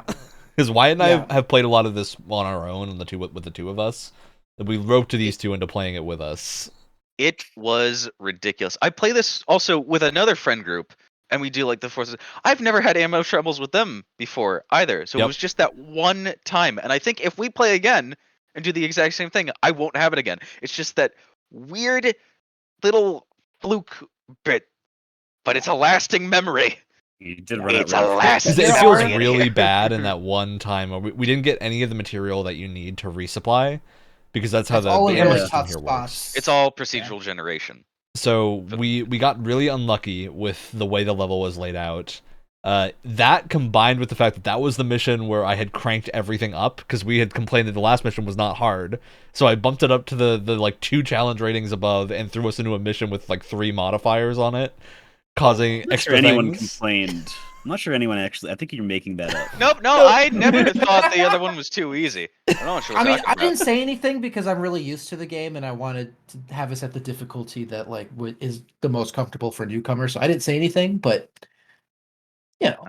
Because Wyatt and I have played a lot of this on our own, and with the two of us. We roped these two into playing it with us. It was ridiculous. I play this also with another friend group, and we do like the forces. I've never had ammo troubles with them before either, so it was just that one time. And I think if we play again and do the exact same thing, I won't have it again. It's just that weird little fluke bit, but it's a lasting memory. You did run it's a lasting. It feels really bad in that one time where we didn't get any of the material that you need to resupply, because that's how the ammo system here works. It's all procedural generation. So we got really unlucky with the way the level was laid out. That combined with the fact that was the mission where I had cranked everything up, because we had complained that the last mission was not hard. So I bumped it up to the like 2 challenge ratings above and threw us into a mission with like 3 modifiers on it, causing extra things. Anyone complained. I'm not sure anyone actually. I think you're making that up. Nope, no, I never thought the other one was too easy. I didn't say anything because I'm really used to the game, and I wanted to have us at the difficulty that like is the most comfortable for newcomers. So I didn't say anything, but you know.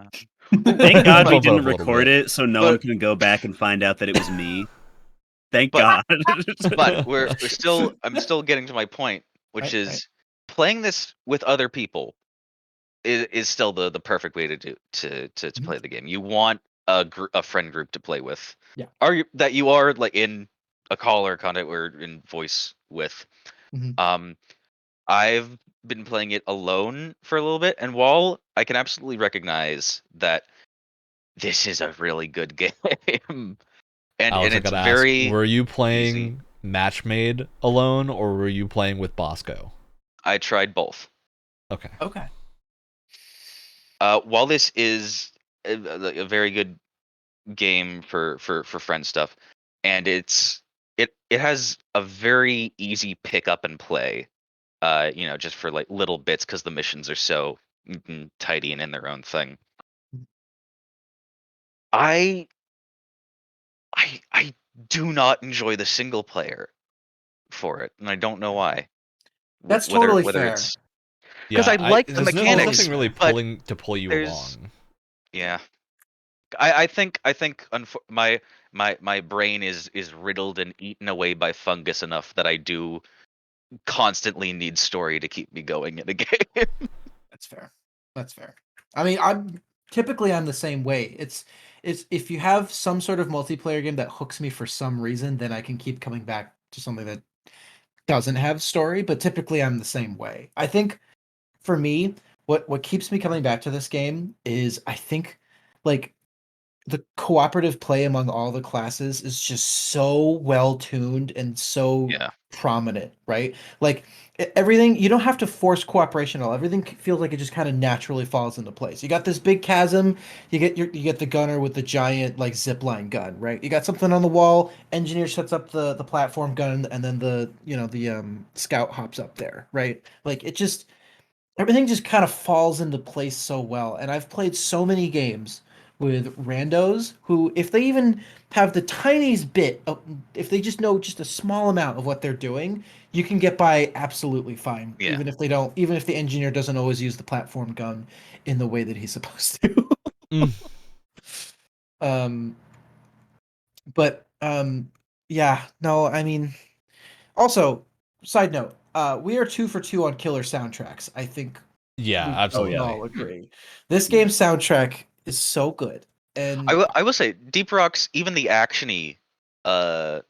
Thank God we didn't record it, so no one can go back and find out that it was me. Thank God. But I'm still getting to my point, which is playing this with other people is still the perfect way to play the game. You want a friend group to play with. Yeah. That you are like in a call or contact or in voice with. Mm-hmm. I've been playing it alone for a little bit, and while I can absolutely recognize that this is a really good game, and it's very. Were you playing match made alone, or were you playing with Bosco? I tried both. Okay. While this is a very good game for friend stuff, and it has a very easy pick up and play, just for like little bits, because the missions are so tidy and in their own thing. I do not enjoy the single player for it, and I don't know why. That's totally fair. Because I like the mechanics. There's nothing really pull you along. Yeah, I think my brain is riddled and eaten away by fungus enough that I do constantly need story to keep me going in a game. That's fair. I mean, I'm the same way. It's if you have some sort of multiplayer game that hooks me for some reason, then I can keep coming back to something that doesn't have story. But typically, I'm the same way. I think for me, what keeps me coming back to this game is, I think, like, the cooperative play among all the classes is just so well tuned and so prominent, right? Like everything, you don't have to force cooperation at all. Everything feels like it just kind of naturally falls into place. You got this big chasm, you get the gunner with the giant like zipline gun, right? You got something on the wall, engineer sets up the platform gun, and then the scout hops up there, right? Like everything just kind of falls into place so well. And I've played so many games with randos who, if they even have the tiniest bit of, if they just know just a small amount of what they're doing, you can get by absolutely fine. Yeah. Even if the engineer doesn't always use the platform gun in the way that he's supposed to. I mean, also, side note, we are 2 for 2 on killer soundtracks. I think Yeah, absolutely. All agree. This game's soundtrack is so good. And I will say, Deep Rock's, even the actiony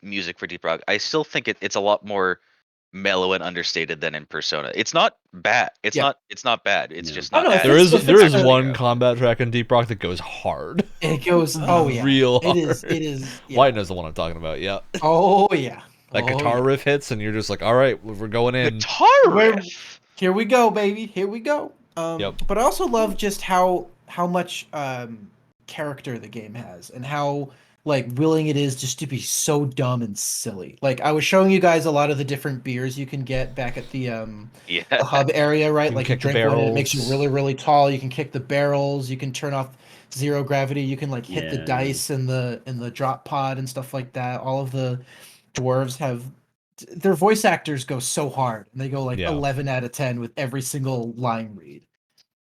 music for Deep Rock, I still think it's a lot more mellow and understated than in Persona. It's not bad. It's not bad. It's just not. There is one combat track in Deep Rock that goes hard. It goes real hard. It is. Yeah. White knows the one I'm talking about. Yeah. Oh yeah. That guitar riff hits, and you're just like, all right, we're going in. Guitar riff. Here we go, baby. Here we go. But I also love just how much character the game has, and how like willing it is just to be so dumb and silly. Like I was showing you guys a lot of the different beers you can get back at the hub area, right? Like you drink one and it makes you really, really tall. You can kick the barrels. You can turn off zero gravity. You can like hit the dice in the drop pod and stuff like that. All of the dwarves have their voice actors go so hard, and they go like 11 out of 10 with every single line read,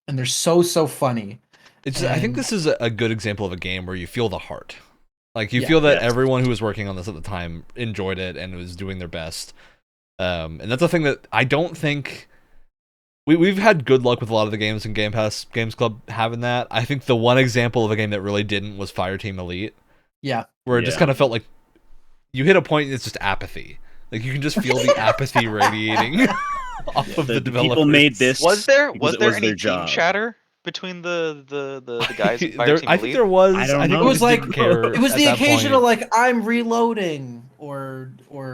and they're so funny. I think this is a good example of a game where you feel the heart. Like you feel that everyone who was working on this at the time enjoyed it and was doing their best. And that's a thing that I don't think we've had good luck with a lot of the games in Game Pass Games Club having that. I think the one example of a game that really didn't was Fireteam Elite. Yeah. Where it just kind of felt like you hit a point and it's just apathy. Like you can just feel the apathy radiating off of the developers. People made this. Was there any team chatter between the guys? I think there was. I don't know. It was like it was the occasional like I'm reloading or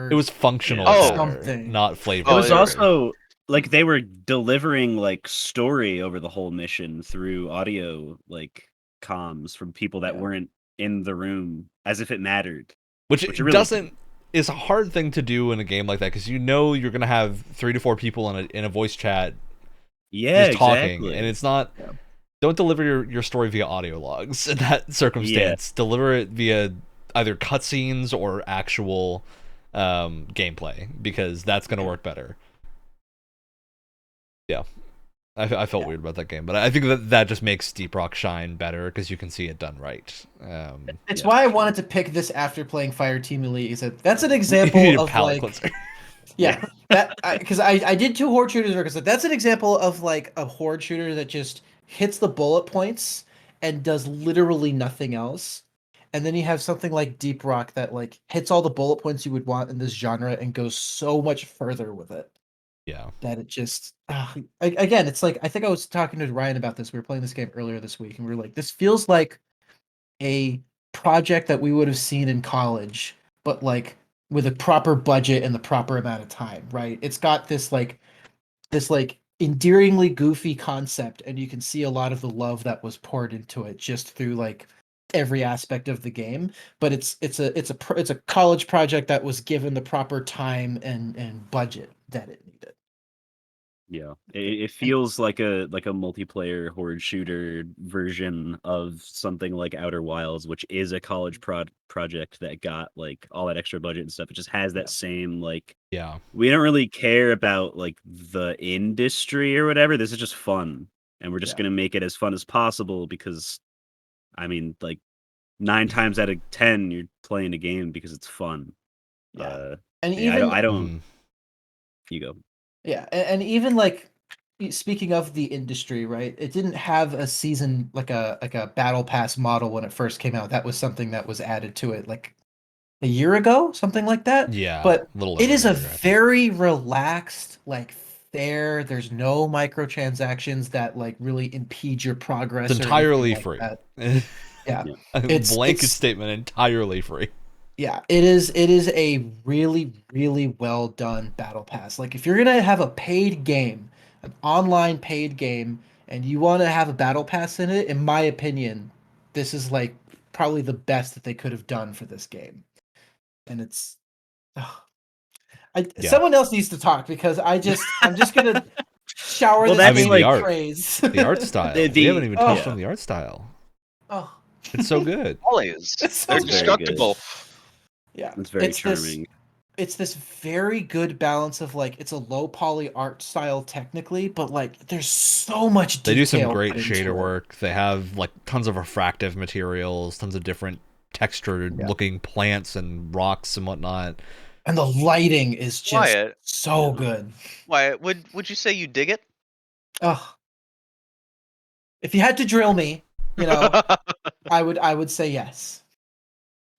it was functional something, not flavor. It was also like they were delivering like story over the whole mission through audio like comms from people that weren't in the room as if it mattered, which really doesn't. Is a hard thing to do in a game like that because you're gonna have 3 to 4 people in a voice chat. Just talking, and it's not. Yeah. Don't deliver your story via audio logs in that circumstance. Yeah. Deliver it via either cutscenes or actual gameplay, because that's going to work better. Yeah, I felt weird about that game, but I think that just makes Deep Rock shine better because you can see it done right. It's why I wanted to pick this after playing Fireteam Elite. That's an example of like. Cleanser. Yeah, that because I did 2 horde shooters because that's an example of like a horde shooter that just hits the bullet points and does literally nothing else. And then you have something like Deep Rock that like hits all the bullet points you would want in this genre and goes so much further with it. Yeah, that it just again, it's like I think I was talking to Ryan about this. We were playing this game earlier this week, and we were like, this feels like a project that we would have seen in college, but like with a proper budget and the proper amount of time, right? It's got this endearingly goofy concept, and you can see a lot of the love that was poured into it just through like every aspect of the game. But it's a college project that was given the proper time and budget that it needed. Yeah, it feels like a multiplayer horde shooter version of something like Outer Wilds, which is a college project that got like all that extra budget and stuff. It just has that same like, we don't really care about like the industry or whatever. This is just fun, and we're just gonna make it as fun as possible because, I mean, like 9 times out of 10 you're playing a game because it's fun. And I don't. You go. Yeah, and even like speaking of the industry, right? It didn't have a season like a battle pass model when it first came out. That was something that was added to it like a year ago, something like that. Yeah, but it is a very relaxed, like fair. There's no microtransactions that like really impede your progress. It's entirely free. Yeah, it's blanket statement, entirely free. Yeah, it is a really, really well done battle pass. Like if you're gonna have a paid game, an online paid game, and you want to have a battle pass in it, in my opinion, this is like probably the best that they could have done for this game. And it's someone else needs to talk because I'm just gonna shower this game with praise. The art style. We haven't even touched on the art style. Oh, it's so good. Always. They're destructible. Yeah, it's very charming. It's this very good balance of like it's a low poly art style technically, but like there's so much detail. They do some great shader work. They have like tons of refractive materials, tons of different textured looking plants and rocks and whatnot. And the lighting is just so good. Wyatt, would you say you dig it? Oh, If you had to drill me, I would say yes.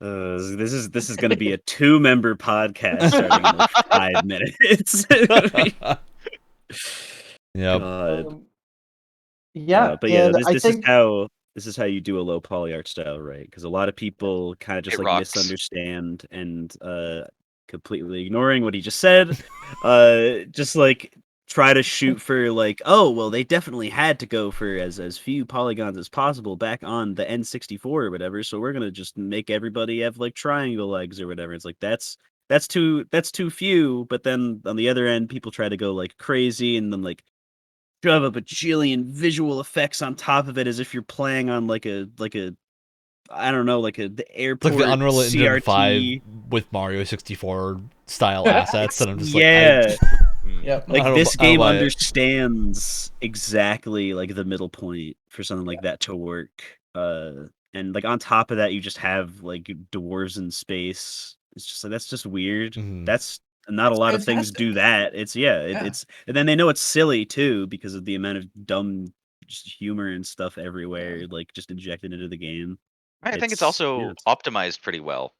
This is going to be a 2-member podcast starting in like 5 minutes. Yeah. But yeah, this is how you do a low poly art style, right? Because a lot of people kind of just misunderstand and completely ignoring what he just said. Just like try to shoot for like, oh well, they definitely had to go for as few polygons as possible back on the N64 or whatever. So we're gonna just make everybody have like triangle legs or whatever. It's like that's too few. But then on the other end, people try to go like crazy and then like shove a bajillion visual effects on top of it as if you're playing on like a I don't know, like the airport, like the Unreal CRT. Engine 5 with Mario 64 style assets, and I'm just like, yep. Like this game understands exactly like the middle point for something like that to work. And like on top of that, you just have like dwarves in space. It's just like that's just weird. Mm-hmm. That's not a lot of things do that. It's it's and then they know it's silly too because of the amount of dumb just humor and stuff everywhere, like just injected into the game. I think it's also optimized pretty well.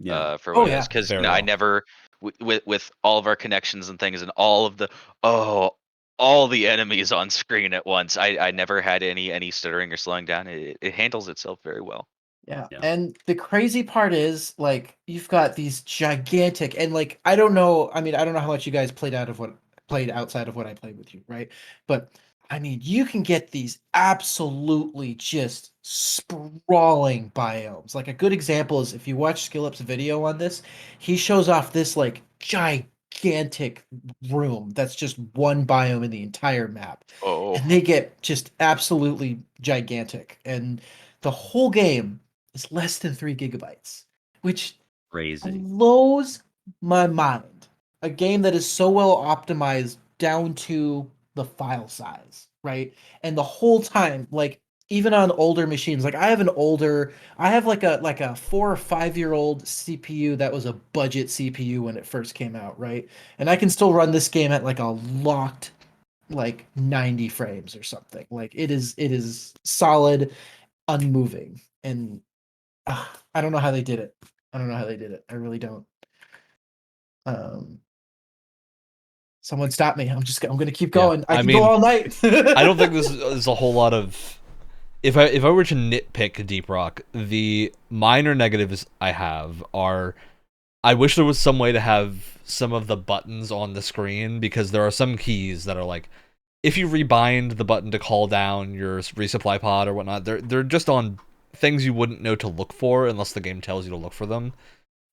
For what it is, because I never with all of our connections and things and all of the all the enemies on screen at once, I never had any stuttering or slowing down. It handles itself very well. Yeah. And the crazy part is like you've got these gigantic and like I don't know how much you guys played outside of what I played with you, right? But I mean, you can get these absolutely just sprawling biomes. Like a good example is if you watch Skillup's video on this, he shows off this like gigantic room that's just one biome in the entire map. Oh. And they get just absolutely gigantic. And the whole game is less than 3 gigabytes, which blows my mind. A game that is so well optimized down to the file size, right? And the whole time, like even on older machines, like I have like a 4 or 5 year old CPU that was a budget CPU when it first came out, right? And I can still run this game at like a locked like 90 frames or something. Like it is solid, unmoving, and I don't know how they did it. I really don't. Someone stop me. I'm going to keep going. I can go all night. I don't think this is a whole lot of. If I were to nitpick Deep Rock, the minor negatives I have are, I wish there was some way to have some of the buttons on the screen, because there are some keys that are like, if you rebind the button to call down your resupply pod or whatnot, they're just on things you wouldn't know to look for unless the game tells you to look for them.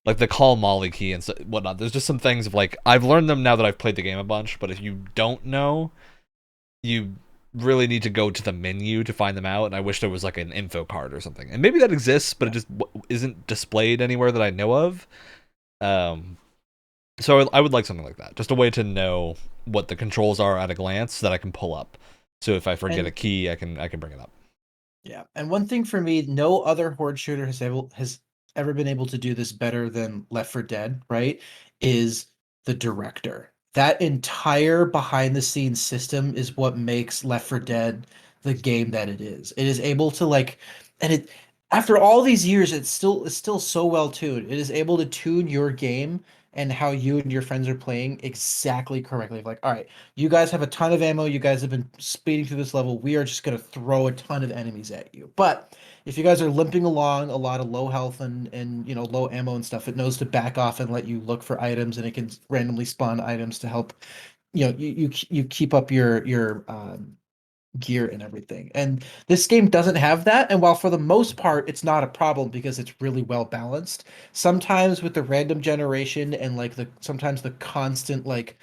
Like the call Molly key and whatnot. There's just some things of like, I've learned them now that I've played the game a bunch, but if you don't know, you really need to go to the menu to find them out, and I wish there was like an info card or something. And maybe that exists, but it just isn't displayed anywhere that I know of. So I would like something like that. Just a way to know what the controls are at a glance that I can pull up. So if I forget a key, I can bring it up. Yeah, and one thing for me, no other horde shooter has ever been able to do this better than Left 4 Dead, right? Is the director. That entire behind the scenes system is what makes Left 4 Dead the game that it is. It is able to like, and it after all these years, it's still so well tuned. It is able to tune your game and how you and your friends are playing exactly correctly. Like, all right, you guys have a ton of ammo. You guys have been speeding through this level. We are just going to throw a ton of enemies at you. But if you guys are limping along a lot of low health and low ammo and stuff, it knows to back off and let you look for items, and it can randomly spawn items to help you keep up your gear and everything. And this game doesn't have that, and while for the most part it's not a problem because it's really well balanced, sometimes with the random generation and like sometimes the constant like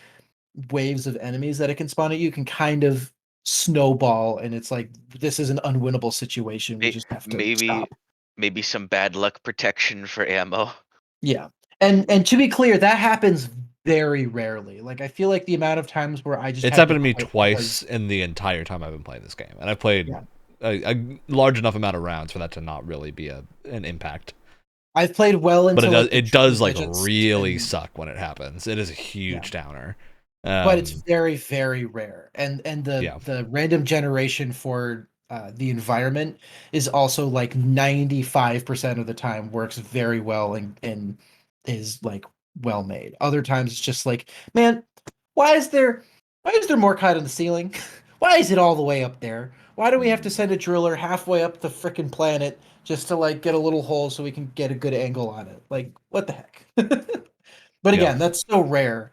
waves of enemies that it can spawn at you can kind of snowball, and it's like this is an unwinnable situation. We just have to stop. Maybe some bad luck protection for ammo. Yeah. And to be clear, that happens very rarely. Like I feel like the amount of times where it's happened to me twice in the entire time I've been playing this game, and I've played a large enough amount of rounds for that to not really be an impact. I've played well into, but it does like really suck when it happens. It is a huge downer. But it's very, very rare, and the random generation for the environment is also like 95% of the time works very well and is like well made. Other times it's just like, man, why is there more kite on the ceiling? Why is it all the way up there? Why do we have to send a driller halfway up the frickin' planet just to like get a little hole so we can get a good angle on it? Like, what the heck? But again, that's so rare.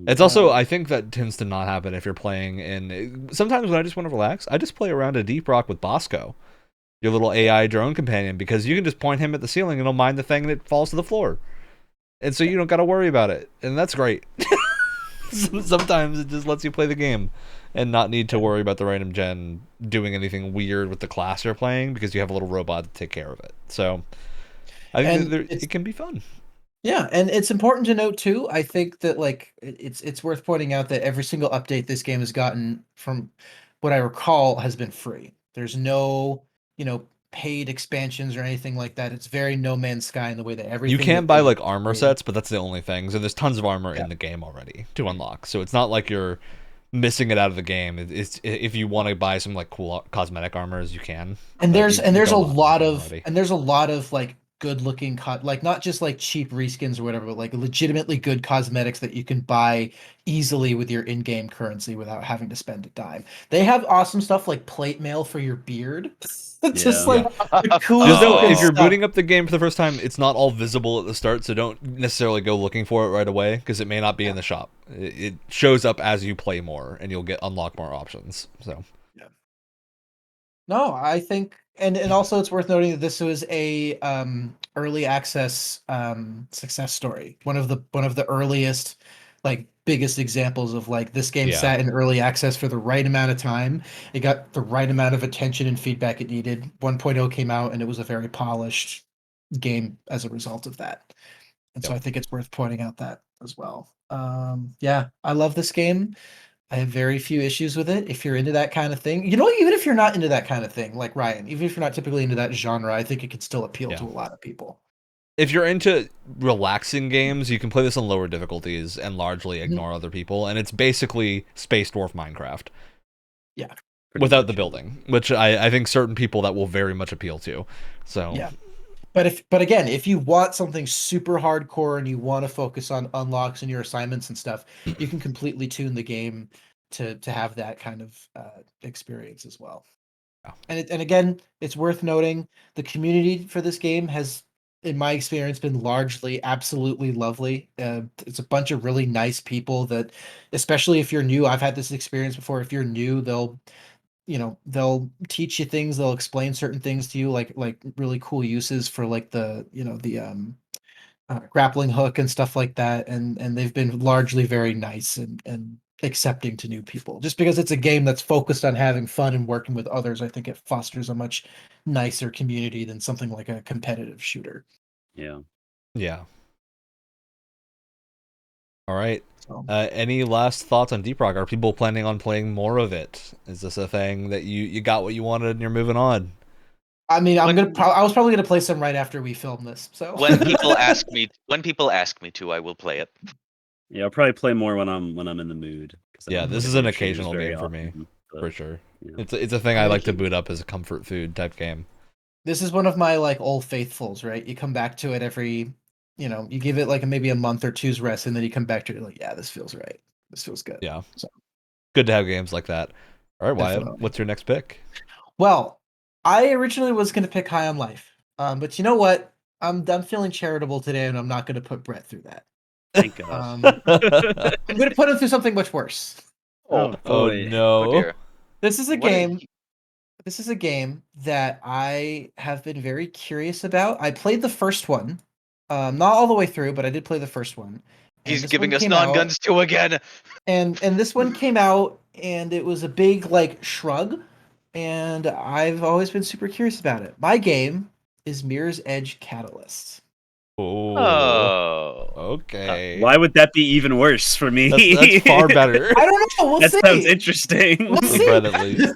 It's also, I think that tends to not happen if you're playing in... Sometimes when I just want to relax, I just play around a Deep Rock with Bosco, your little AI drone companion, because you can just point him at the ceiling and he'll mine the thing and it falls to the floor. And so you don't got to worry about it. And that's great. Sometimes it just lets you play the game and not need to worry about the random gen doing anything weird with the class you're playing because you have a little robot to take care of it. So I think it can be fun. Yeah, and it's important to note too. I think that like it's worth pointing out that every single update this game has gotten, from what I recall, has been free. There's no, paid expansions or anything like that. It's very No Man's Sky in the way that everything. You can buy like armor sets, but that's the only thing. So there's tons of armor in the game already to unlock. So it's not like you're missing it out of the game. It's if you want to buy some like cool cosmetic armors, you can. And there's a lot of like good looking like not just like cheap reskins or whatever, but like legitimately good cosmetics that you can buy easily with your in-game currency without having to spend a dime. They have awesome stuff like plate mail for your beard. Just like the coolest if you're booting up the game for the first time, it's not all visible at the start, so don't necessarily go looking for it right away because it may not be in the shop. It shows up as you play more and you'll unlock more options. So no, I think and also it's worth noting that this was a early access success story. One of the earliest, like biggest examples of like this game sat in early access for the right amount of time. It got the right amount of attention and feedback it needed. 1.0 came out and it was a very polished game as a result of that. And so I think it's worth pointing out that as well. I love this game. I have very few issues with it. If you're into that kind of thing, even if you're not into that kind of thing, like Ryan, even if you're not typically into that genre, I think it can still appeal to a lot of people. If you're into relaxing games, you can play this on lower difficulties and largely ignore other people. And it's basically Space Dwarf Minecraft. Yeah. Without the building, which I think certain people that will very much appeal to. So yeah. But again, if you want something super hardcore and you want to focus on unlocks and your assignments and stuff, you can completely tune the game to have that kind of experience as well. Yeah. And again, it's worth noting the community for this game has, in my experience, been largely absolutely lovely. It's a bunch of really nice people that, especially if you're new, I've had this experience before. If you're new, they'll teach you things, they'll explain certain things to you, like really cool uses for like the grappling hook and stuff like that, and they've been largely very nice and accepting to new people. Just because it's a game that's focused on having fun and working with others, I think it fosters a much nicer community than something like a competitive shooter. Yeah. All right. Any last thoughts on Deep Rock? Are people planning on playing more of it? Is this a thing that you got what you wanted and you're moving on? I mean, I was probably gonna play some right after we film this. So when people ask me to, I will play it. Yeah, I'll probably play more when I'm in the mood. Yeah, this is an occasional game for me, for sure. Yeah. It's a thing I like to boot up as a comfort food type game. This is one of my like old faithfuls, right? You come back to it every. You give it like maybe a month or two's rest, and then you come back to it like, yeah, this feels right. This feels good. Yeah. So good to have games like that. All right, Wyatt, what's your next pick? Well, I originally was going to pick High on Life, but you know what? I'm feeling charitable today, and I'm not going to put Brett through that. Thank God. I'm going to put him through something much worse. Oh no! Oh, dear. This is a game. This is a game that I have been very curious about. I played the first one. Not all the way through, but I did play the first one. He's giving us non-guns too again. And this one came out, and it was a big like shrug, and I've always been super curious about it. My game is Mirror's Edge Catalyst. Oh, okay. Why would that be even worse for me? That's far better. I don't know. We'll see. That sounds interesting. We'll see. Brett, at least.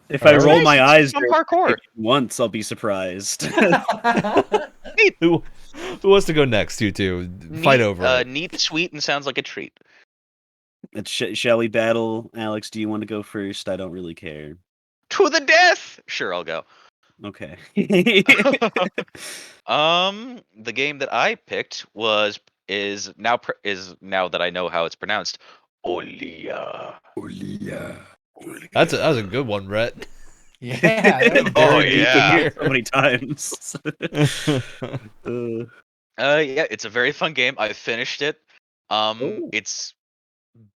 If I roll my eyes parkour once, I'll be surprised. Who wants to go next? You two fight over it. Neat, sweet, and sounds like a treat. Shall we battle, Alex? Do you want to go first? I don't really care. To the death. Sure, I'll go. Okay. The game that I picked is now that I know how it's pronounced, Olija. That was a good one, Rhett. Yeah. Oh yeah. So many times. Yeah, it's a very fun game. I finished it. It's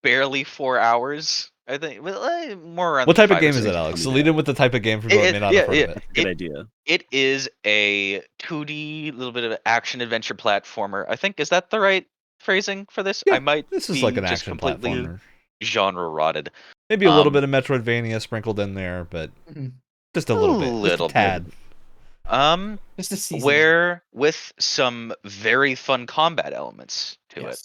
barely 4 hours. I think more around. What type of game is it, Alex? So lead in with the type of game for people who may not have heard of it. Good idea. It is a 2D, little bit of an action adventure platformer. I think, is that the right phrasing for this? Yeah, I might. This is like an action platformer. Genre rotted. Maybe a little bit of Metroidvania sprinkled in there, but just a little bit, just a tad. Just a season. Where with some very fun combat elements to it.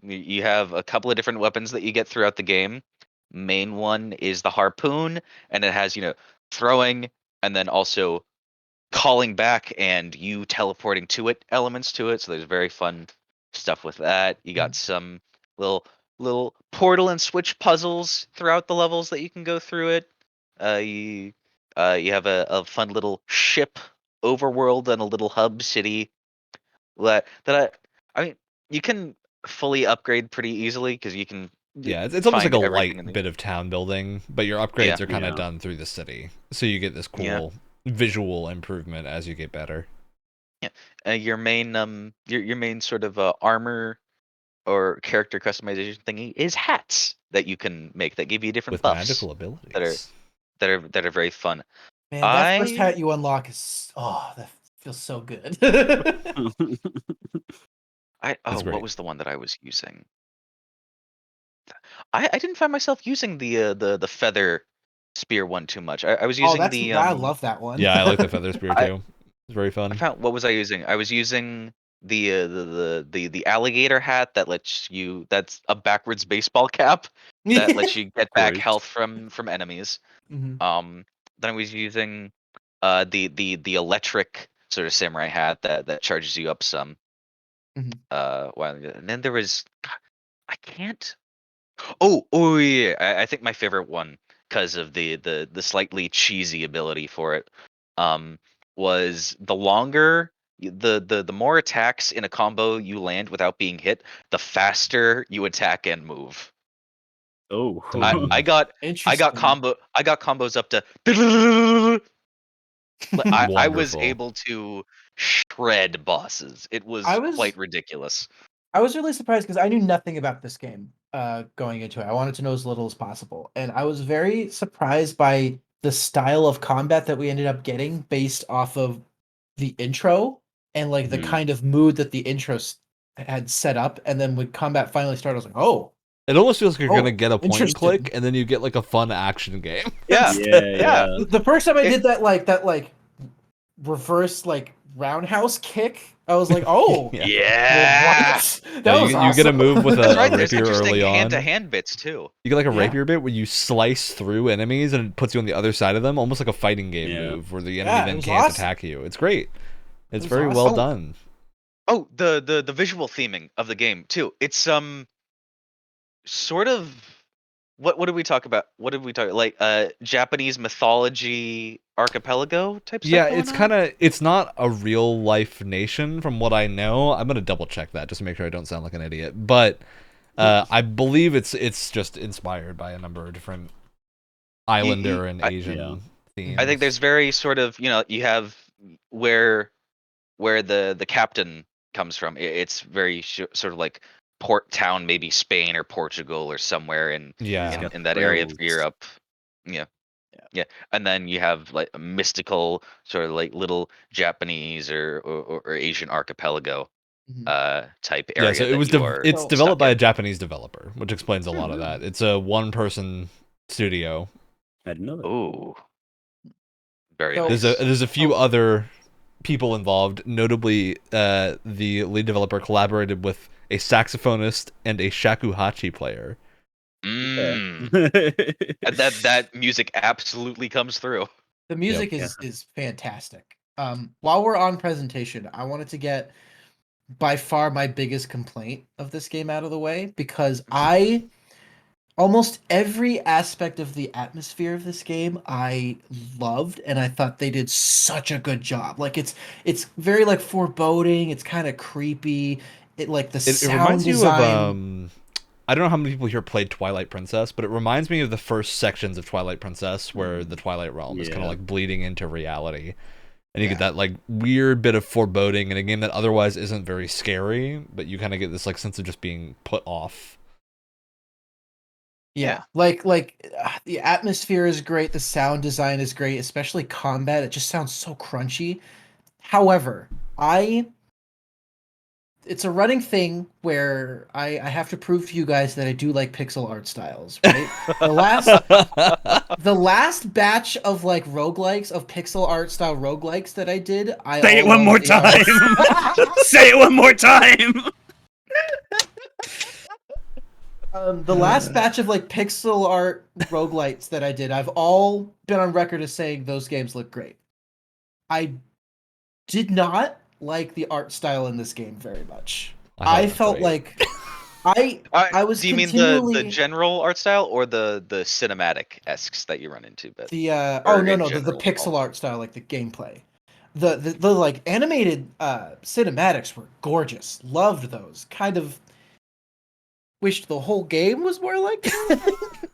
You have a couple of different weapons that you get throughout the game. Main one is the harpoon, and it has throwing and then also calling back and you teleporting to it elements to it. So there's very fun stuff with that. You got some little portal and switch puzzles throughout the levels that you can go through it. You have a fun little ship overworld and a little hub city I mean, you can fully upgrade pretty easily because you can. Yeah, it's almost like a light bit of town building, but your upgrades are kind of done through the city, so you get this cool visual improvement as you get better. Yeah, your main sort of armor or character customization thingy is hats that you can make that give you different with buffs magical abilities that are very fun. Man, that first hat you unlock is that feels so good. What was the one that I was using? I didn't find myself using the feather spear one too much. I was using I love that one. Yeah, I like the feather spear too. It's very fun. What was I using? I was using the alligator hat that that's a backwards baseball cap that lets you get back health from enemies. Then I was using the electric sort of samurai hat that charges you up some. And then there was I can't. Oh yeah! I think my favorite one, because of the slightly cheesy ability for it, was the longer the more attacks in a combo you land without being hit, the faster you attack and move. I got combos up to. I was able to shred bosses. It was quite ridiculous. I was really surprised because I knew nothing about this game going into it. I wanted to know as little as possible. And I was very surprised by the style of combat that we ended up getting based off of the intro and like the kind of mood that the intro had set up. And then when combat finally started, I was like, oh. It almost feels like you're going to get a point and click and then you get like a fun action game. Yeah. The first time I did that reverse roundhouse kick, I was like, oh yeah, that was awesome. You get a move with a rapier early on. Hand-to-hand bits too. You get like a rapier bit where you slice through enemies and it puts you on the other side of them, almost like a fighting game move where the enemy then can't attack you. It's great. It's very well done. Oh, the visual theming of the game too. It's sort of what did we talk about? What did we talk like Japanese mythology archipelago type stuff? Yeah, it's not a real life nation from what I know. I'm gonna double check that just to make sure I don't sound like an idiot. But I believe it's just inspired by a number of different islander and Asian themes. I think there's very sort of you have where the captain comes from. It's very sort of like port town, maybe Spain or Portugal or somewhere in that area of Europe. Yeah, and then you have like a mystical sort of like little Japanese or Asian archipelago type area. Yeah, so it's developed by a Japanese developer, which explains a lot of that. It's a one-person studio. I didn't know that. Oh, very nice. There's a few other people involved. Notably, the lead developer collaborated with a saxophonist and a shakuhachi player. And that music absolutely comes through. The music is fantastic. While we're on presentation, I wanted to get by far my biggest complaint of this game out of the way, because almost every aspect of the atmosphere of this game I loved, and I thought they did such a good job. Like it's very like foreboding, it's kind of creepy. It reminds design. You of I don't know how many people here played Twilight Princess, but it reminds me of the first sections of Twilight Princess where the Twilight Realm is kind of like bleeding into reality. And you get that like weird bit of foreboding in a game that otherwise isn't very scary, but you kind of get this like sense of just being put off. Yeah, like the atmosphere is great, the sound design is great, especially combat. It just sounds so crunchy. However, it's a running thing where I have to prove to you guys that I do like pixel art styles, right? The last batch of like roguelikes, of pixel art style roguelikes that I did, Say it one more time. Say it one more time. The last batch of like pixel art roguelites that I did, I've all been on record as saying those games look great. I did not like the art style in this game very much. I felt like I was. Do you mean the general art style or the cinematic-esques that you run into? But the the pixel art style, like the gameplay. The like animated cinematics were gorgeous. Loved those. Kind of wished the whole game was more like that.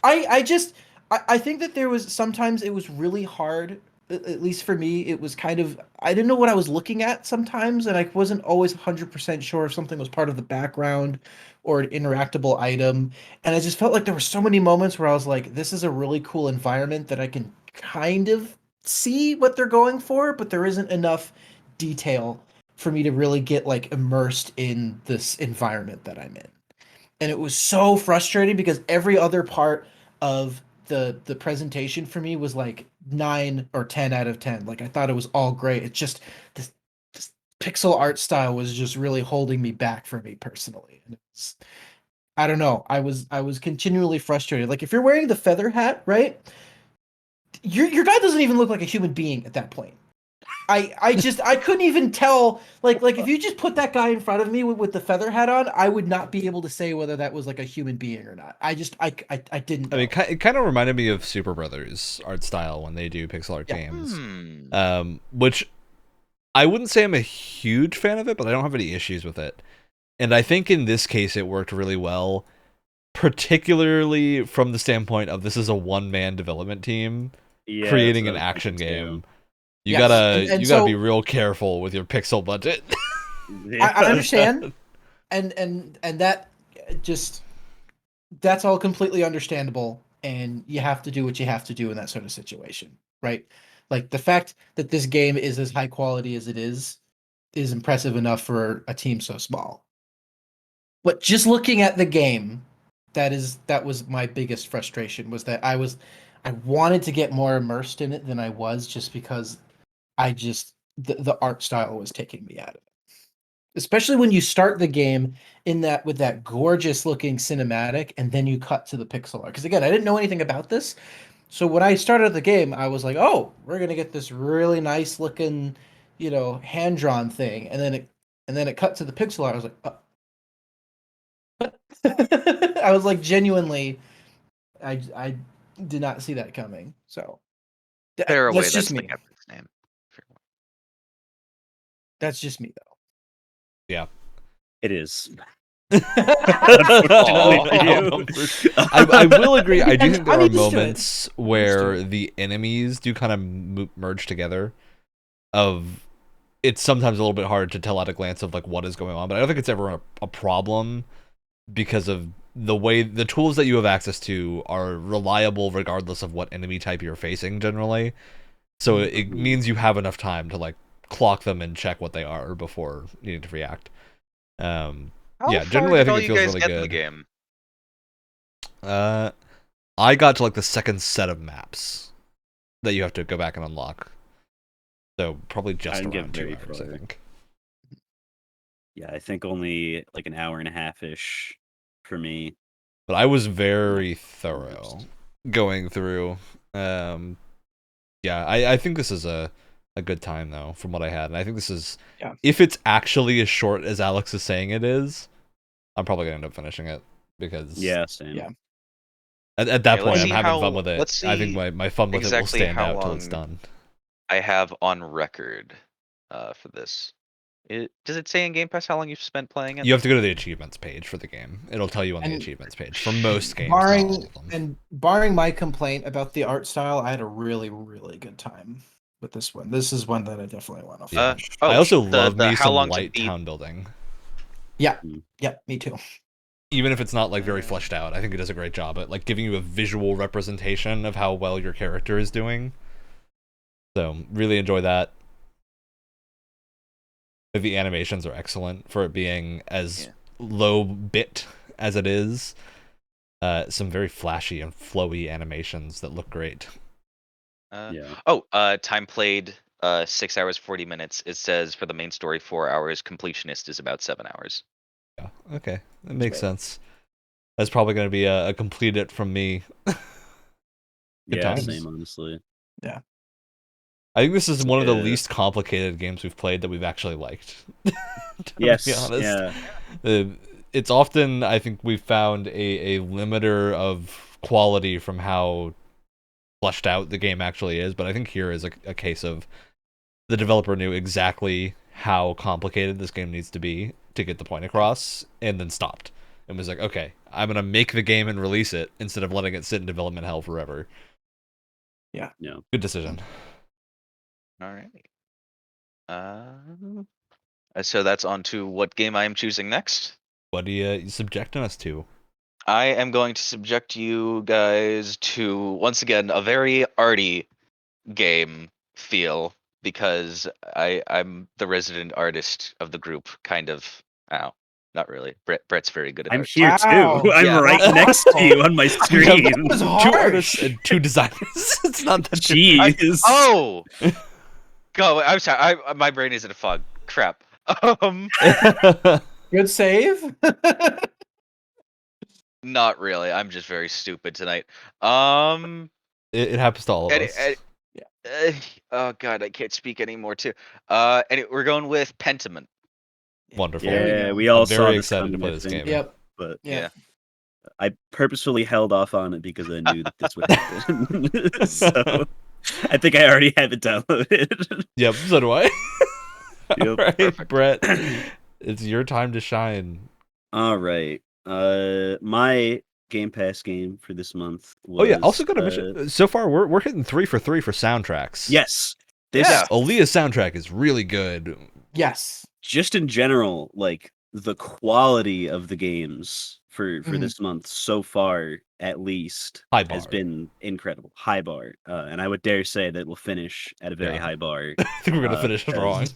I think that there was sometimes it was really hard, at least for me. It was kind of, I didn't know what I was looking at sometimes, and I wasn't always 100% sure if something was part of the background or an interactable item. And I just felt like there were so many moments where I was like, this is a really cool environment that I can kind of see what they're going for, but there isn't enough detail for me to really get like immersed in this environment that I'm in. And it was so frustrating because every other part of the presentation for me was like 9 or 10 out of 10. Like I thought it was all great. It's just this pixel art style was just really holding me back for me personally. And it's, I don't know. I was continually frustrated. Like if you're wearing the feather hat, right? Your guy doesn't even look like a human being at that point. I couldn't even tell, like if you just put that guy in front of me with the feather hat on, I would not be able to say whether that was like a human being or not. I didn't know. I mean, it kind of reminded me of Super Brothers art style when they do pixel art games. Which I wouldn't say I'm a huge fan of it, but I don't have any issues with it. And I think in this case it worked really well, particularly from the standpoint of this is a one-man development team creating an action game. You gotta be real careful with your pixel budget. I understand, and that just that's all completely understandable, and you have to do what you have to do in that sort of situation, right? Like the fact that this game is as high quality as it is impressive enough for a team so small. But just looking at the game, that was my biggest frustration, was that I wanted to get more immersed in it than I was, just because the art style was taking me out of it. Especially when you start the game with that gorgeous looking cinematic, and then you cut to the pixel art. Because again, I didn't know anything about this. So when I started the game, I was like, oh, we're gonna get this really nice looking, hand drawn thing. And then it cut to the pixel art. I was like, I was like, genuinely, I did not see that coming. So that's just me. Name. That's just me, though. Yeah, it is. I will agree. I do think there are moments where the enemies do kind of merge together. It's sometimes a little bit hard to tell at a glance of like what is going on, but I don't think it's ever a problem because of the way the tools that you have access to are reliable regardless of what enemy type you're facing generally. So it means you have enough time to like clock them and check what they are before needing to react. Generally I think it feels really good. In the game? I got to like the second set of maps that you have to go back and unlock. So probably just around 2 hours, I think. Yeah, I think only like an hour and a half-ish for me. But I was very thorough going through. I think this is a a good time though, from what I had. And I think this is, if it's actually as short as Alex is saying it is, I'm probably gonna end up finishing it because same. Yeah. At that point, I'm having fun with it. I think my fun with it will exactly stand how out till long it's done. I have on record for this. Does it say in Game Pass how long you've spent playing it? You have to go to the achievements page for the game. It'll tell you on the achievements page for most games, not all of them. Barring my complaint about the art style, I had a really, really good time with this one. This is one that I definitely want to finish. I also love me some light town building. Yeah, me too. Even if it's not like very fleshed out, I think it does a great job at like giving you a visual representation of how well your character is doing. So really enjoy that. The animations are excellent for it being as low bit as it is. Some very flashy and flowy animations that look great. Time played 6 hours 40 minutes. It says for the main story 4 hours. Completionist is about 7 hours. Yeah, okay, that makes sense. That's probably going to be a complete it from me. Good times. Same, honestly. Yeah. I think this is one of the least complicated games we've played that we've actually liked. Yes, be honest. It's often, I think, we've found a limiter of quality from how fleshed out the game actually is, but I think here is a case of the developer knew exactly how complicated this game needs to be to get the point across, and then stopped. And was like, okay, I'm going to make the game and release it instead of letting it sit in development hell forever. Yeah. Good decision. All right. So that's on to what game I am choosing next. What are you subjecting us to? I am going to subject you guys to, once again, a very arty game feel, because I'm the resident artist of the group, kind of. Ow. Not really. Brett's very good at art. I'm here too. I'm right next to you on my screen. Two artists and 2 designers. It's not that Jeez. Go. I'm sorry. My brain is in a fog. Crap. Good save. Not really. I'm just very stupid tonight. It happens to all of us. Oh god, I can't speak anymore too. We're going with Pentiment. Wonderful. Yeah, we all saw very excited to play this game. Yep. But yeah. I purposefully held off on it because I knew that this would happen. So I think I already have it downloaded. Yep, so do I. Yep. All right, perfect. Brett, it's your time to shine. All right. My Game Pass game for this month was... also got to mention, so far we're hitting 3 for 3 for soundtracks. Yes. Olija's soundtrack is really good. Yes. Just in general, like, the quality of the games for this month so far, at least, has been incredible. High bar. And I would dare say that we'll finish at a very high bar. I think we're going to finish strong.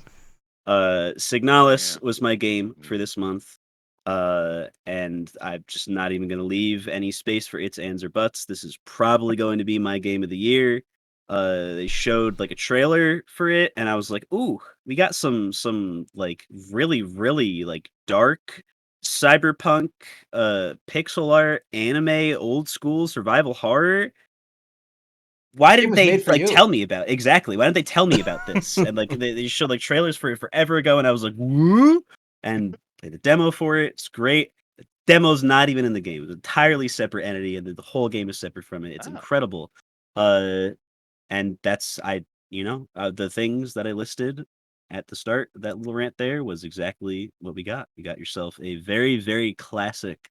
Signalis was my game for this month. And I'm just not even going to leave any space for its, ands, or buts. This is probably going to be my game of the year. They showed like a trailer for it, and I was like, "Ooh, we got some like really, really like dark cyberpunk, pixel art, anime, old school survival horror." Why didn't they tell me about it? Exactly? Why didn't they tell me about this? And like they showed like trailers for it forever ago, and I was like, "Woo!" And played the demo for it. It's great. The demo's not even in the game. It's an entirely separate entity, and the whole game is separate from it. It's incredible. And that's the things that I listed at the start of that little rant there was exactly what we got. You got yourself a very, very classic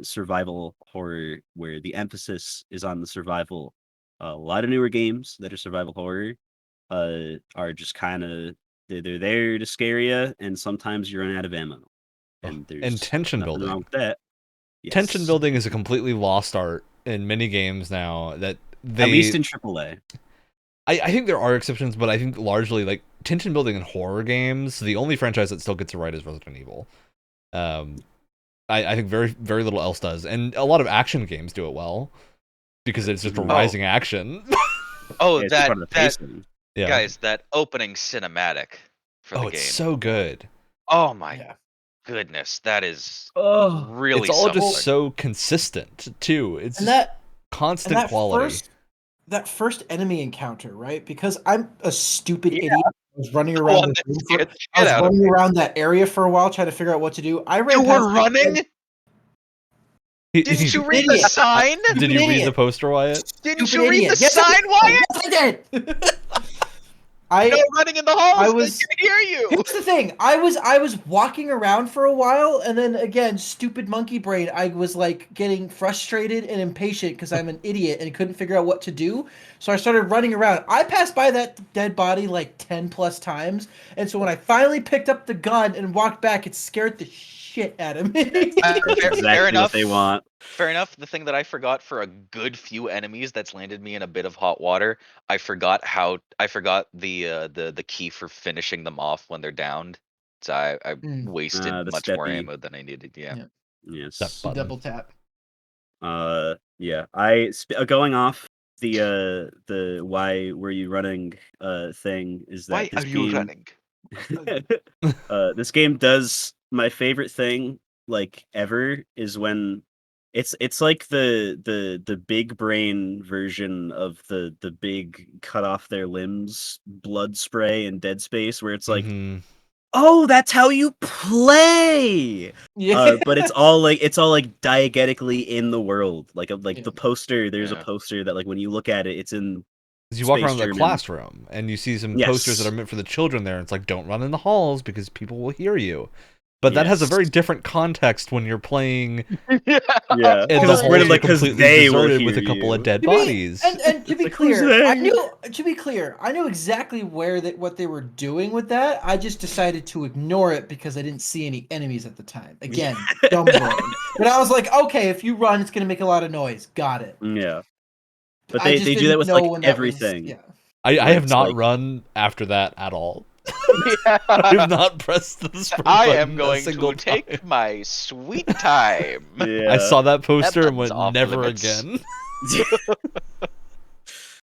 survival horror where the emphasis is on the survival. A lot of newer games that are survival horror are just kind of they're there to scare you, and sometimes you run out of ammo. And there's tension building. Wrong with that. Yes. Tension building is a completely lost art in many games now. At least in AAA. I think there are exceptions, but I think largely like tension building in horror games, the only franchise that still gets it right is Resident Evil. I think very, very little else does, and a lot of action games do it well because it's just a rising action. Guys, that opening cinematic for the game. It's so good. Oh my goodness, that is really. It's all just so consistent too. It's constant quality. that first enemy encounter, right? Because I'm a stupid idiot. I was running around running around that area for a while trying to figure out what to do. You were running? Didn't you read the sign? Did you read the poster, Wyatt? Didn't you read the sign, Wyatt? Yes, I did. No running in the halls. They can hear you. Here's the thing. I was walking around for a while, and then again, stupid monkey brain. I was like getting frustrated and impatient because I'm an idiot and couldn't figure out what to do. So I started running around. I passed by that dead body like 10 plus times, and so when I finally picked up the gun and walked back, it scared the shit out of me. Fair enough. What they want. Fair enough. The thing that I forgot for a good few enemies that's landed me in a bit of hot water, I forgot the key for finishing them off when they're downed. So I wasted much more ammo than I needed. Yeah. Yes. Double tap. Yeah. Going off the why were you running thing is that why this are you running? This game does my favorite thing like ever is when it's like the big brain version of the big cut off their limbs blood spray in Dead Space where it's like oh that's how you play but it's all like diegetically in the world like the poster there's a poster that like when you look at it it's in you walk around the classroom and you see some posters that are meant for the children there. And it's like, don't run in the halls because people will hear you. But that has a very different context when you're playing. And because they were with a couple of dead bodies. And to be clear, I knew exactly what they were doing with that. I just decided to ignore it because I didn't see any enemies at the time. Again, dumb brain. But I was like, okay, if you run, it's gonna make a lot of noise. Got it. Yeah. But they do that with like everything. I have not run after that at all. I have not pressed the sprint button. I am going to take my sweet time. I saw that poster and went never again.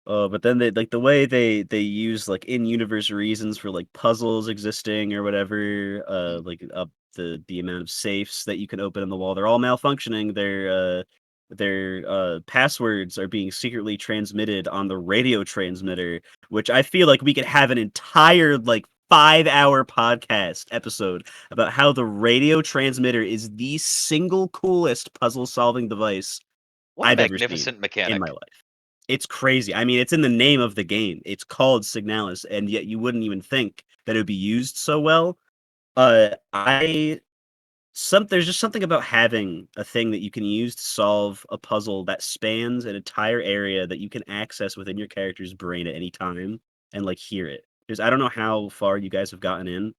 But then they like the way they use like in-universe reasons for like puzzles existing or whatever. Like up the amount of safes that you can open in the wall. They're all malfunctioning. Their passwords are being secretly transmitted on the radio transmitter, which I feel like we could have an entire like 5-hour podcast episode about how the radio transmitter is the single coolest puzzle solving device I've ever seen in my life. It's crazy. I mean, it's in the name of the game. It's called Signalis, and yet you wouldn't even think that it would be used so well. There's just something about having a thing that you can use to solve a puzzle that spans an entire area that you can access within your character's brain at any time and like hear it. Because I don't know how far you guys have gotten in,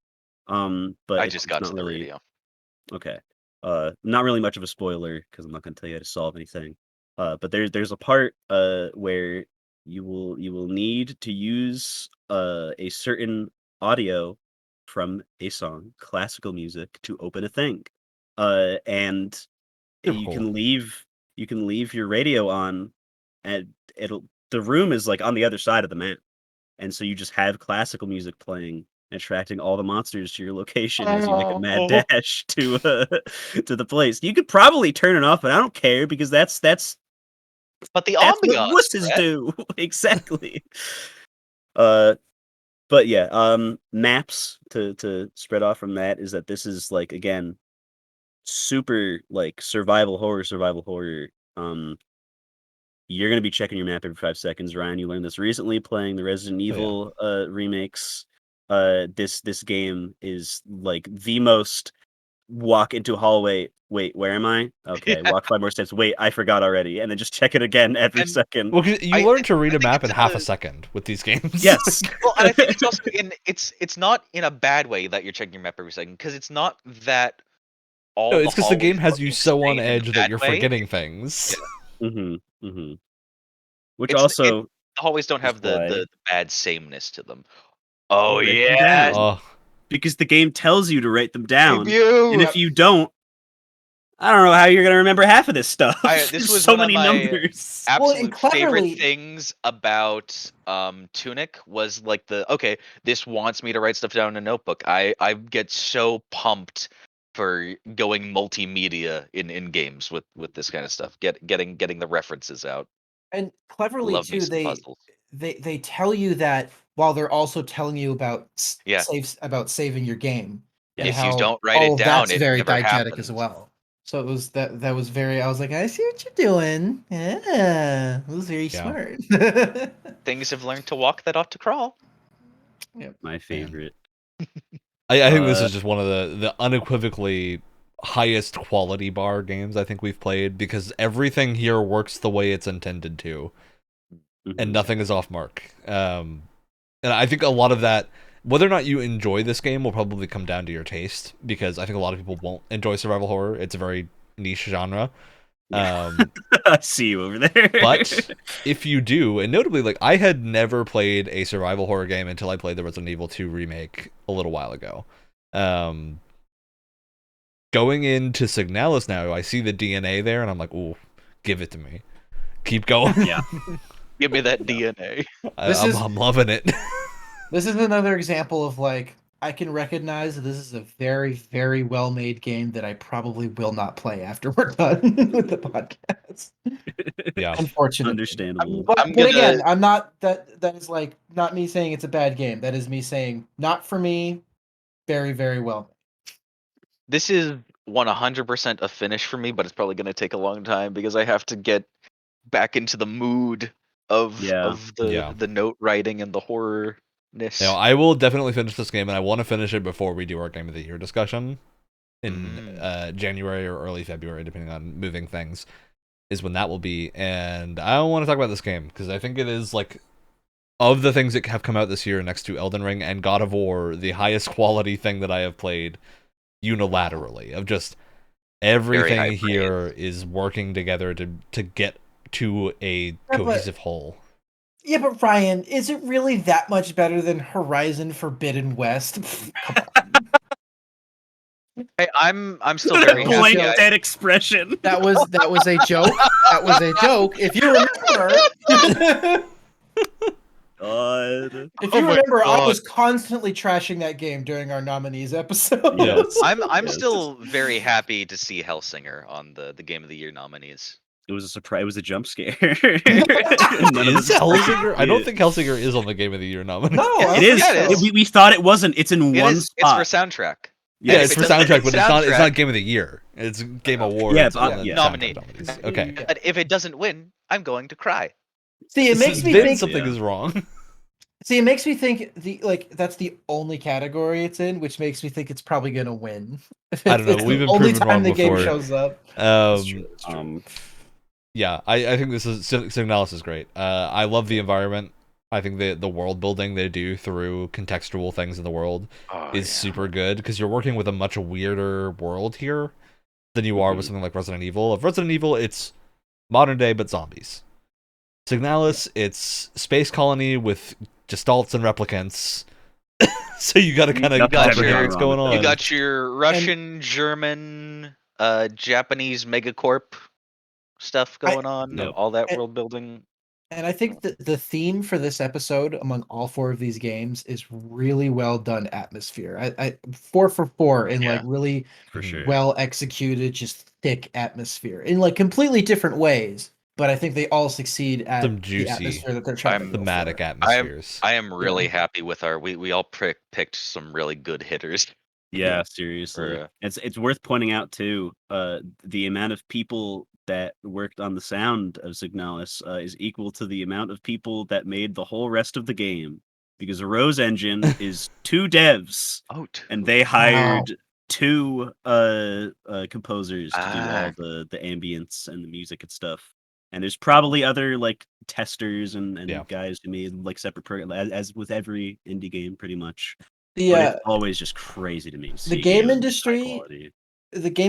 but I just got to the radio. Okay, not really much of a spoiler because I'm not going to tell you how to solve anything. But there's a part where you will need to use a certain audio from a song, classical music, to open a thing, and you can leave your radio on, and the room is like on the other side of the map, and so you just have classical music playing, attracting all the monsters to your location as you make a mad dash to the place. You could probably turn it off, but I don't care because that's but the that's ambiance what wusses do exactly. But yeah, maps to spread off from that is that this is like again super like survival horror. You're gonna be checking your map every 5 seconds, Ryan. You learned this recently playing the Resident Evil remakes. This game is like the most walk into a hallway. Wait, where am I? Okay, walk 5 more steps. Wait, I forgot already, and then just check it again every second. Well, you learn to read a map in half a second with these games. Yes. Well, and I think it's also it's not in a bad way that you're checking your map every second because it's not that all. No, it's because the game has you so on edge that you're forgetting things. Yeah. Which the hallways don't have why. the bad sameness to them. Oh yeah. Because the game tells you to write them down, and if you don't, I don't know how you're gonna remember half of this stuff. This was so one many of my numbers. absolute favorite things about Tunic was like this wants me to write stuff down in a notebook. I get so pumped for going multimedia in games with this kind of stuff. Getting the references out. And cleverly too, they tell you that while they're also telling you about saving your game. And if you don't write it down, that's very diegetic as well. So it was that was very. I was like, I see what you're doing. Yeah, it was very smart. Things have learned to walk that ought to crawl. Yep. My favorite. I think this is just one of the unequivocally highest quality bar games I think we've played, because everything here works the way it's intended to, and nothing is off mark. And I think a lot of that, whether or not you enjoy this game, will probably come down to your taste, because I think a lot of people won't enjoy survival horror. It's a very niche genre. I see you over there. But if you do, and notably, like, I had never played a survival horror game until I played the Resident Evil 2 remake a little while ago. Going into Signalis now, I see the DNA there, and I'm like, ooh, give it to me. Keep going. Yeah. Give me that DNA. I'm loving it. This is another example of, like, I can recognize that this is a very, very well-made game that I probably will not play after we're done with the podcast. Yeah. Unfortunately. Understandable. But again, I'm not, that is, like, not me saying it's a bad game. That is me saying, not for me, very, very well. This is 100% a finish for me, but it's probably going to take a long time because I have to get back into the mood of the note writing and the horror. No, I will definitely finish this game, and I want to finish it before we do our Game of the Year discussion in January or early February, depending on moving things, is when that will be. And I want to talk about this game, because I think it is, like, of the things that have come out this year next to Elden Ring and God of War, the highest quality thing that I have played unilaterally, of just everything here is working together to get to a cohesive whole. Yeah, but Ryan, is it really that much better than Horizon Forbidden West? Come on. Hey, I'm still very happy. That expression. That was a joke. That was a joke. If you remember. God. If you remember, I was constantly trashing that game during our nominees episode. Yes. I'm still very happy to see Hellsinger on the Game of the Year nominees. It was a surprise. It was a jump scare. Is Hellsinger? I don't think Hellsinger is on the Game of the Year nominee. No, it is. We thought it wasn't. It's in one spot. It's for soundtrack. Yeah, it's for soundtrack, but it's not Game of the Year. It's Game Award. Yeah, nominee. Okay. But if it doesn't win, I'm going to cry. See, it makes me think something is wrong. See, it makes me think that's the only category it's in, which makes me think it's probably gonna win. I don't know. We've been only proven time wrong the game before. shows up. That's true. Yeah, I think this is Signalis is great. I love the environment. I think the world building they do through contextual things in the world is super good, because you're working with a much weirder world here than you are with something like Resident Evil. Of Resident Evil, it's modern day but zombies. Signalis, it's space colony with gestalts and replicants. So you got to kind of comprehend what's going on. You got your Russian, German, Japanese megacorp stuff going on. All that world building. And I think that the theme for this episode among all four of these games is really well done atmosphere. I 4 for 4 in like really well executed, just thick atmosphere in like completely different ways. But I think they all succeed at some juicy, the atmosphere that they're trying to thematic atmospheres. I am really happy with our. We all picked some really good hitters. Yeah, seriously. It's worth pointing out too. The amount of people that worked on the sound of Signalis is equal to the amount of people that made the whole rest of the game, because the Rose Engine is 2 devs, and they hired 2 composers to do all the ambience and the music and stuff. And there's probably other like testers and guys who made like separate programs, as with every indie game, pretty much. But it's always just crazy to me. The game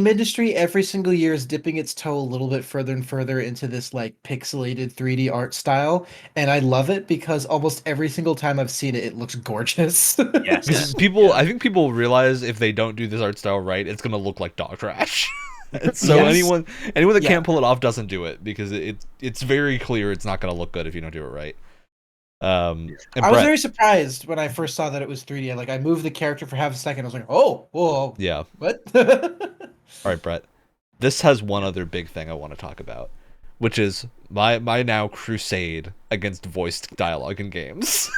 industry every single year is dipping its toe a little bit further and further into this like pixelated 3D art style, and I love it because almost every single time I've seen it, it looks gorgeous. Yes, I think people realize if they don't do this art style right, it's gonna look like dog trash. So anyone that can't pull it off doesn't do it, because it's very clear it's not gonna look good if you don't do it right. I was very surprised when I first saw that it was 3D. I moved the character for half a second. I was like, "Oh, whoa, yeah, what?" All right, Brett. This has one other big thing I want to talk about. which is my now crusade against voiced dialogue in games.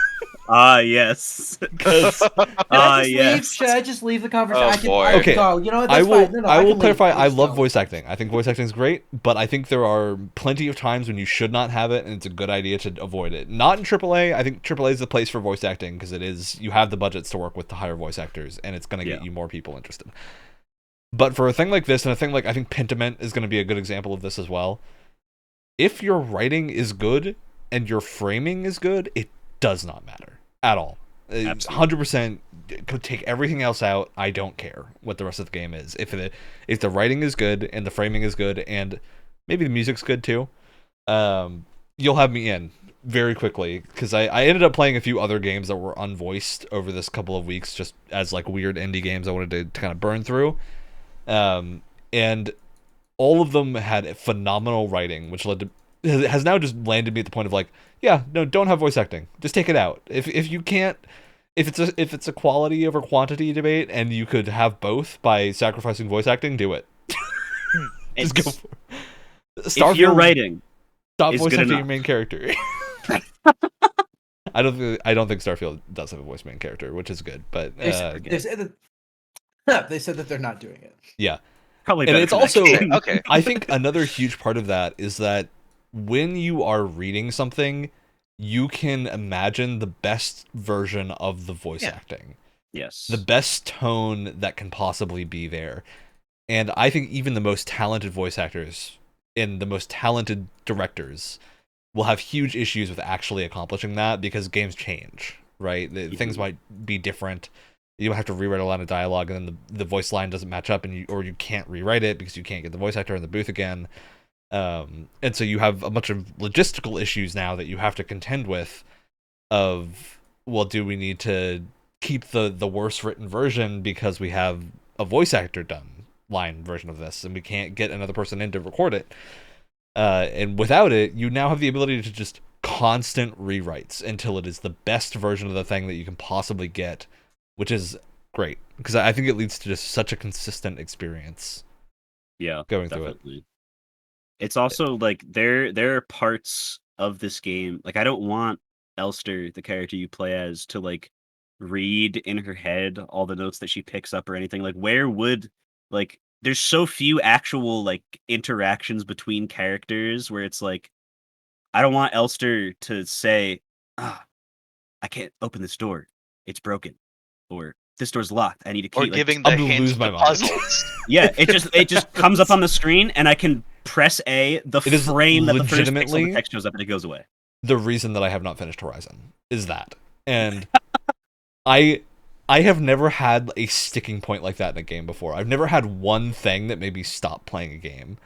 Yes. Because Should I just leave the conversation? Okay. Go. You know what? I will. Fine. No, I will clarify. Leave. I love voice acting. I think voice acting is great, but I think there are plenty of times when you should not have it, and it's a good idea to avoid it. Not in AAA. I think AAA is the place for voice acting because it is. You have the budgets to work with to hire voice actors, and it's going to get you more people interested. But for a thing like this, and a thing like I think Pentiment is going to be a good example of this as well. If your writing is good and your framing is good, it does not matter at all. 100% could take everything else out. I don't care what the rest of the game is. If the writing is good and the framing is good and maybe the music's good too, you'll have me in very quickly, because I ended up playing a few other games that were unvoiced over this couple of weeks, just as like weird indie games I wanted to kind of burn through, and all of them had phenomenal writing, which has now just landed me at the point of like, yeah, no, don't have voice acting. Just take it out. If you can't, if it's a quality over quantity debate, and you could have both by sacrificing voice acting, do it. Just go for it. If you're writing, stop voice acting your main character. I don't think Starfield does have a voice main character, which is good. But they said that they're not doing it. Yeah, probably. And it's also okay. I think another huge part of that is that when you are reading something, you can imagine the best version of the voice acting. Yes. The best tone that can possibly be there. And I think even the most talented voice actors and the most talented directors will have huge issues with actually accomplishing that, because games change, right? Things might be different. You have to rewrite a lot of dialogue, and then the voice line doesn't match up, and you can't rewrite it because you can't get the voice actor in the booth again. And so you have a bunch of logistical issues now that you have to contend with of, well, do we need to keep the worst written version because we have a voice actor done line version of this and we can't get another person in to record it, and without it you now have the ability to just constant rewrites until it is the best version of the thing that you can possibly get, which is great, because I think it leads to just such a consistent experience going through it. It's also like there are parts of this game, like I don't want Elster, the character you play as, to like read in her head all the notes that she picks up or anything. Like where would, like, there's so few actual like interactions between characters where it's like, I don't want Elster to say, I can't open this door, it's broken, or this door's locked, I need a key. Or like, giving the hints to puzzles. Yeah, it just comes up on the screen, and I can press A, the frame that the first pixel of the text shows up, and it goes away. The reason that I have not finished Horizon is that. And I have never had a sticking point like that in a game before. I've never had one thing that made me stop playing a game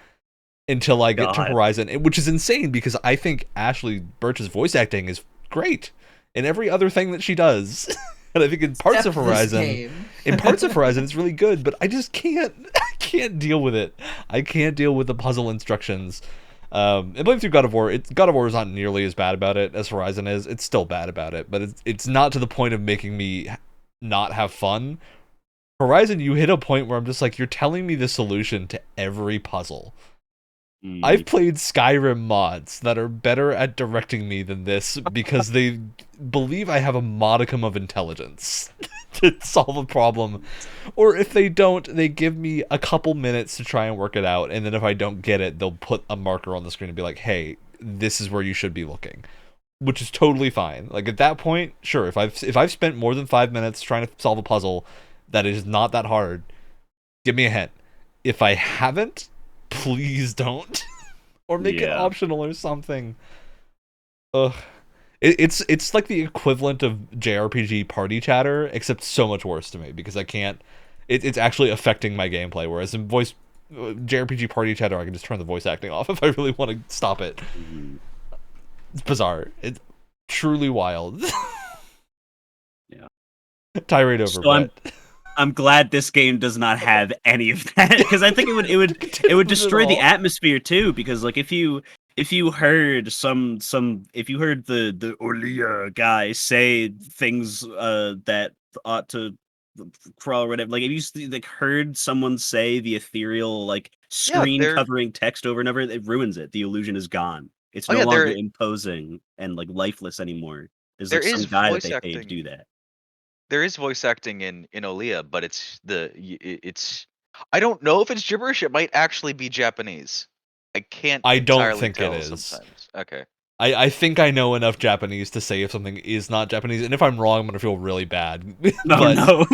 until I get to Horizon, which is insane because I think Ashley Birch's voice acting is great in every other thing that she does. And I think in parts of Horizon, it's really good, but I just can't deal with it. I can't deal with the puzzle instructions. And playing through God of War, God of War is not nearly as bad about it as Horizon is. It's still bad about it, but it's not to the point of making me not have fun. Horizon, you hit a point where I'm just like, you're telling me the solution to every puzzle. I've played Skyrim mods that are better at directing me than this because they believe I have a modicum of intelligence to solve a problem. Or if they don't, they give me a couple minutes to try and work it out, and then if I don't get it, they'll put a marker on the screen and be like, hey, this is where you should be looking. Which is totally fine. Like at that point, sure, if I've spent more than 5 minutes trying to solve a puzzle that is not that hard, give me a hint. If I haven't, please don't. Or make it optional or something. Ugh. It's like the equivalent of JRPG party chatter, except so much worse to me because I can't. It's actually affecting my gameplay. Whereas in JRPG party chatter, I can just turn the voice acting off if I really want to stop it. It's bizarre. It's truly wild. Yeah. Tirade over. So I'm glad this game does not have any of that, because I think it would destroy the atmosphere too. Because like if you heard if you heard the Olija guy say things that ought to crawl or whatever, like if you like heard someone say the ethereal like screen covering text over and over, it ruins it. The illusion is gone. It's no longer imposing and like lifeless anymore. There's like some guy that they paid to do that. There is voice acting in Olija, but it's I don't know if it's gibberish. It might actually be Japanese. I don't think it is. Sometimes. Okay. I think I know enough Japanese to say if something is not Japanese, and if I'm wrong, I'm gonna feel really bad. No.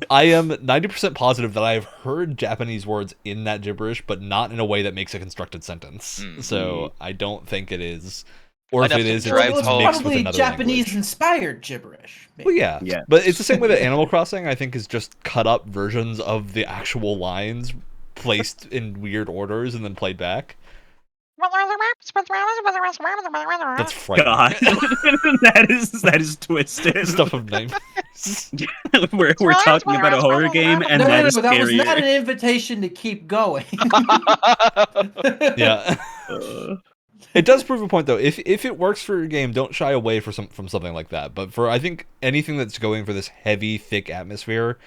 I am 90% positive that I've heard Japanese words in that gibberish, but not in a way that makes a constructed sentence. So I don't think it is. Or if it is, it's mixed with another Japanese-inspired gibberish. Maybe. Well, yeah, but it's the same way that Animal Crossing, I think, is just cut up versions of the actual lines placed in weird orders and then played back. That's frightening. God. that is twisted. Stuff of names. we're talking about a horror game, and that is that was not an invitation to keep going. Yeah. It does prove a point, though. If it works for your game, don't shy away from something like that. But for, I think, anything that's going for this heavy, thick atmosphere,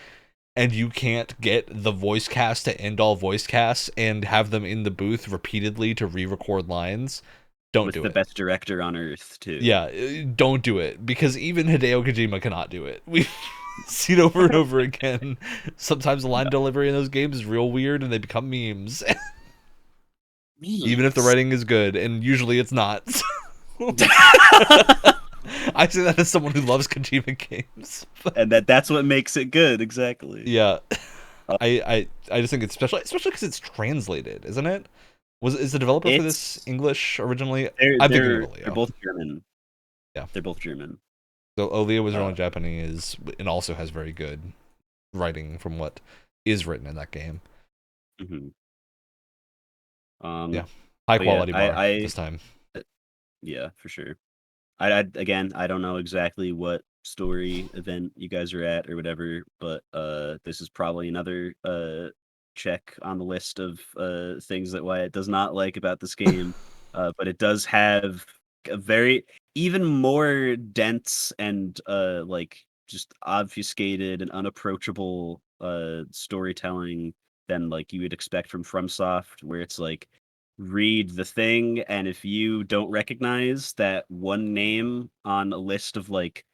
and you can't get the voice cast to end all voice casts and have them in the booth repeatedly to re-record lines, don't do it. With the best director on earth, too. Yeah, don't do it. Because even Hideo Kojima cannot do it. We've seen over and over again. Sometimes the line delivery in those games is real weird and they become memes. Even if the writing is good, and usually it's not. I say that as someone who loves Kojima games. And that's what makes it good, exactly. Yeah. I just think it's special, especially because it's translated, isn't it? Is the developer for this English originally? They're both German. Yeah. They're both German. So Olija was originally Japanese, and also has very good writing from what is written in that game. Mm-hmm. Yeah, high quality bar this time. Yeah, for sure. I don't know exactly what story event you guys are at or whatever, but this is probably another check on the list of things that Wyatt does not like about this game. But it does have a very even more dense and like just obfuscated and unapproachable storytelling than like you would expect from FromSoft, where it's like, read the thing, and if you don't recognize that one name on a list of like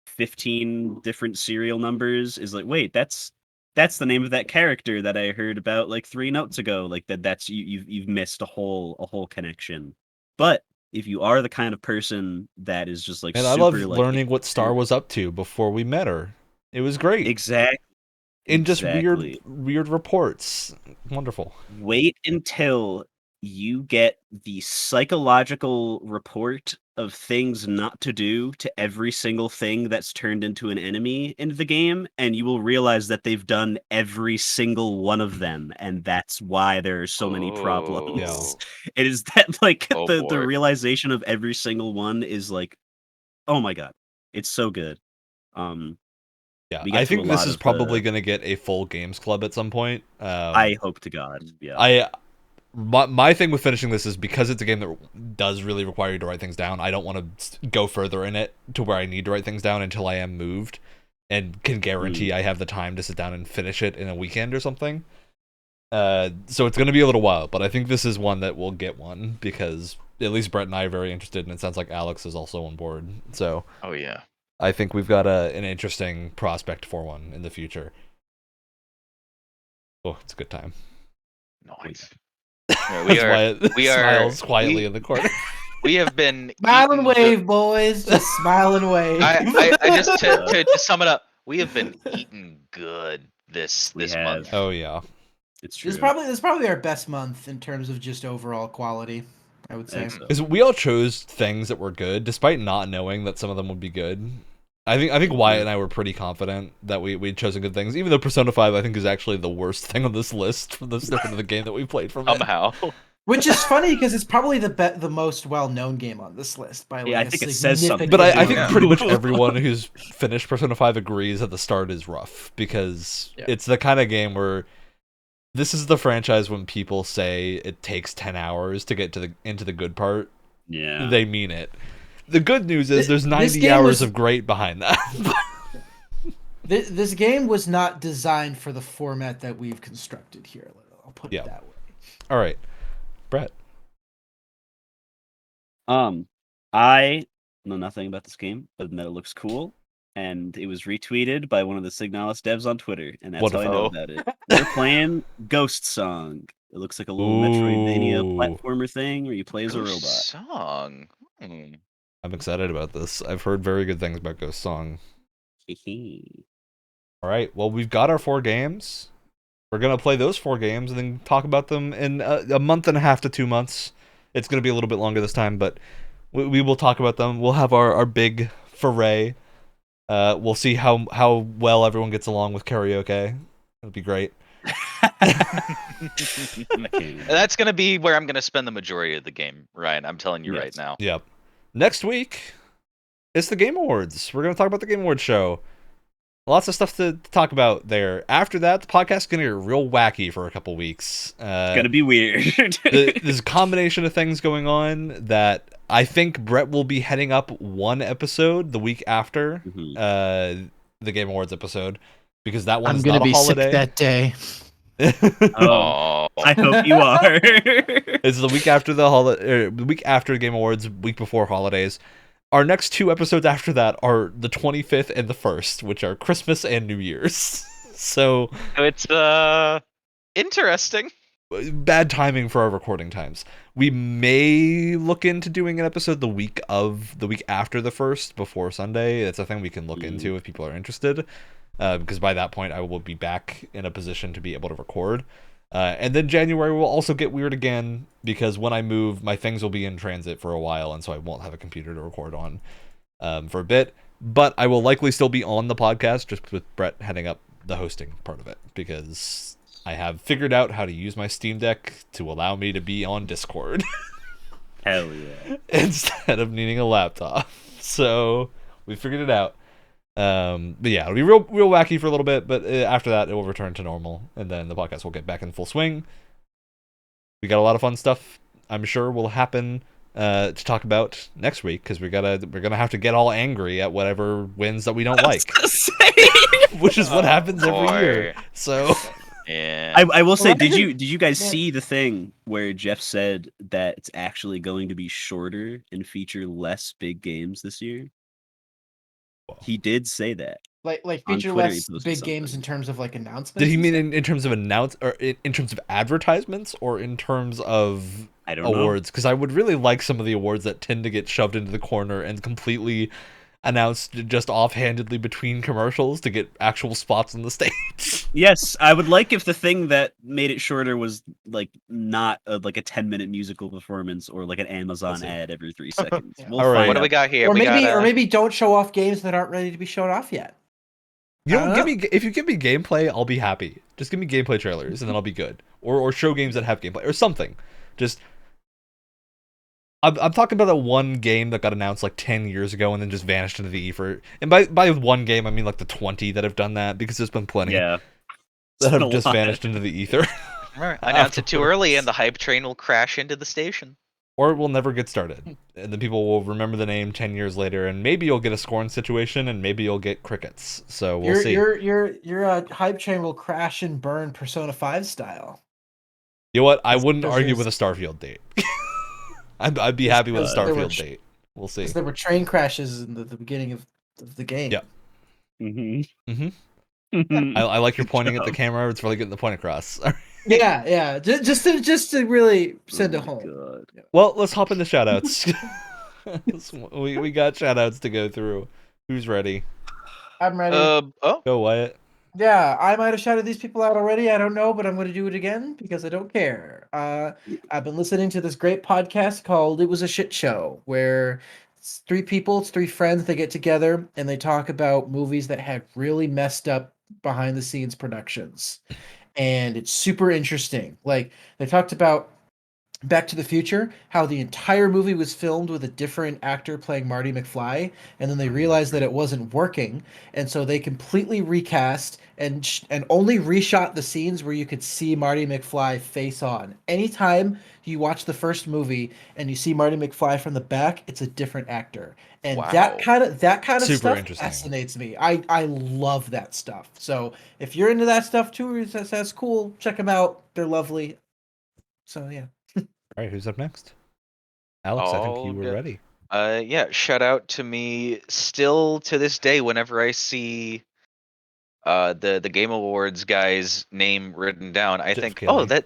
15 different serial numbers is like, wait, that's the name of that character that I heard about like 3 notes ago. Like that's you've missed a whole connection. But if you are the kind of person that is just like, and I love learning what Star was up to before we met her. It was great. Exactly. In just weird reports. Wonderful. Wait until you get the psychological report of things not to do to every single thing that's turned into an enemy in the game, and you will realize that they've done every single one of them, and that's why there are so many problems. Yeah. It is that like the realization of every single one is like, oh my god, it's so good. Yeah, I think this is probably going to get a full games club at some point. I hope to God. Yeah. My thing with finishing this is because it's a game that does really require you to write things down. I don't want to go further in it to where I need to write things down until I am moved and can guarantee I have the time to sit down and finish it in a weekend or something. So it's going to be a little while, but I think this is one that will get one because at least Brett and I are very interested, and it sounds like Alex is also on board. So, oh yeah. I think we've got an interesting prospect for one in the future. Oh, it's a good time. Nice. Yeah, we smiles quietly in the corner. We have been smile and wave, boys. Just smile and wave. I just to sum it up, we have been eating good this month. Oh yeah, it's true. This is probably our best month in terms of just overall quality, I would say. Because we all chose things that were good, despite not knowing that some of them would be good. I think Wyatt and I were pretty confident that we'd chosen good things, even though Persona 5 I think is actually the worst thing on this list from the snippet of the game that we played from somehow. Which is funny because it's probably the most well-known game on this list by like I think it says something. But I think pretty much everyone who's finished Persona 5 agrees that the start is rough because it's the kind of game where this is the franchise when people say it takes 10 hours to get into the good part. Yeah, they mean it. The good news is there's 90 hours of great behind that. This game was not designed for the format that we've constructed here. I'll put it that way. All right, Brett. I know nothing about this game, but that it looks cool, and it was retweeted by one of the Signalis devs on Twitter, and that's how I know about it. They're playing Ghost Song. It looks like a little Metroidvania platformer thing where you play as a robot. Song. I'm excited about this. I've heard very good things about Ghost Song. All right, well, we've got our 4 games. We're going to play those 4 games and then talk about them in a month and a half to 2 months. It's going to be a little bit longer this time, but we will talk about them. We'll have our big foray. We'll see how well everyone gets along with karaoke. It'll be great. That's going to be where I'm going to spend the majority of the game, Ryan. I'm telling you right now. Yep. Next week, it's the Game Awards. We're going to talk about the Game Awards show. Lots of stuff to talk about there. After that, the podcast's going to get real wacky for a couple weeks. It's going to be weird. There's a combination of things going on that I think Brett will be heading up one episode the week after the Game Awards episode, because that one's not a holiday. I'm going to be sick that day. Oh, I hope you are. It's the week after the week after Game Awards, week before holidays. Our next 2 episodes after that are the 25th and the 1st, which are Christmas and New Year's. So it's interesting. Bad timing for our recording times. We may look into doing an episode the week after the 1st, before Sunday. That's a thing we can look into if people are interested. Because by that point, I will be back in a position to be able to record. And then January will also get weird again, because when I move, my things will be in transit for a while, and so I won't have a computer to record on for a bit. But I will likely still be on the podcast, just with Brett heading up the hosting part of it, because I have figured out how to use my Steam Deck to allow me to be on Discord. Hell yeah. Instead of needing a laptop. So we figured it out. But yeah, it'll be real wacky for a little bit, but after that it will return to normal, and then the podcast will get back in full swing. We got a lot of fun stuff I'm sure will happen to talk about next week, because we're gonna have to get all angry at whatever wins that we don't like, which is what happens every year. So yeah, I will say, did you guys see the thing where Jeff said that it's actually going to be shorter and feature less big games this year? He did say that. Like feature less big games in terms of like announcements. Did he mean in terms of or in terms of advertisements, or in terms of awards? Because I would really like some of the awards that tend to get shoved into the corner and completely announced just offhandedly between commercials to get actual spots on the stage. Yes, I would like if the thing that made it shorter was like not like a 10-minute musical performance or like an Amazon ad every 3 seconds. Yeah. All right, what do we got here? Or maybe don't show off games that aren't ready to be shown off yet. You know, if you give me gameplay, I'll be happy. Just give me gameplay trailers and then I'll be good. Or show games that have gameplay or something. Just I'm talking about that one game that got announced like 10 years ago and then just vanished into the ether. And by one game, I mean like the 20 that have done that, because there's been plenty that have just vanished into the ether. Right. Announce it too early and the hype train will crash into the station. Or it will never get started. And then people will remember the name 10 years later, and maybe you'll get a scorn situation, and maybe you'll get crickets. So we'll see. Your hype train will crash and burn Persona 5 style. You know what? I wouldn't argue with a Starfield date. I'd be happy with a Starfield date. We'll see. There were train crashes in the beginning of the game. Yeah. I like your pointing at the camera. It's really getting the point across. Yeah. Just to really send it home. God. Well, let's hop into shoutouts. we got shoutouts to go through. Who's ready? I'm ready. Go Wyatt. Yeah, I might have shouted these people out already. I don't know, but I'm going to do it again because I don't care. I've been listening to this great podcast called It Was a Shit Show, where it's 3 people, it's 3 friends. They get together and they talk about movies that had really messed up behind the scenes productions. And it's super interesting. Like, they talked about Back to the Future, how the entire movie was filmed with a different actor playing Marty McFly, and then they realized that it wasn't working, and so they completely recast and only reshot the scenes where you could see Marty McFly face on. Anytime you watch the first movie and you see Marty McFly from the back, it's a different actor. And that kind of stuff fascinates me. I love that stuff. So if you're into that stuff too, that's cool. Check them out. They're lovely. So yeah. All right, who's up next? Alex, I think you were ready. Yeah, shout out to me still to this day whenever I see the Game Awards guy's name written down, I think, Keighley.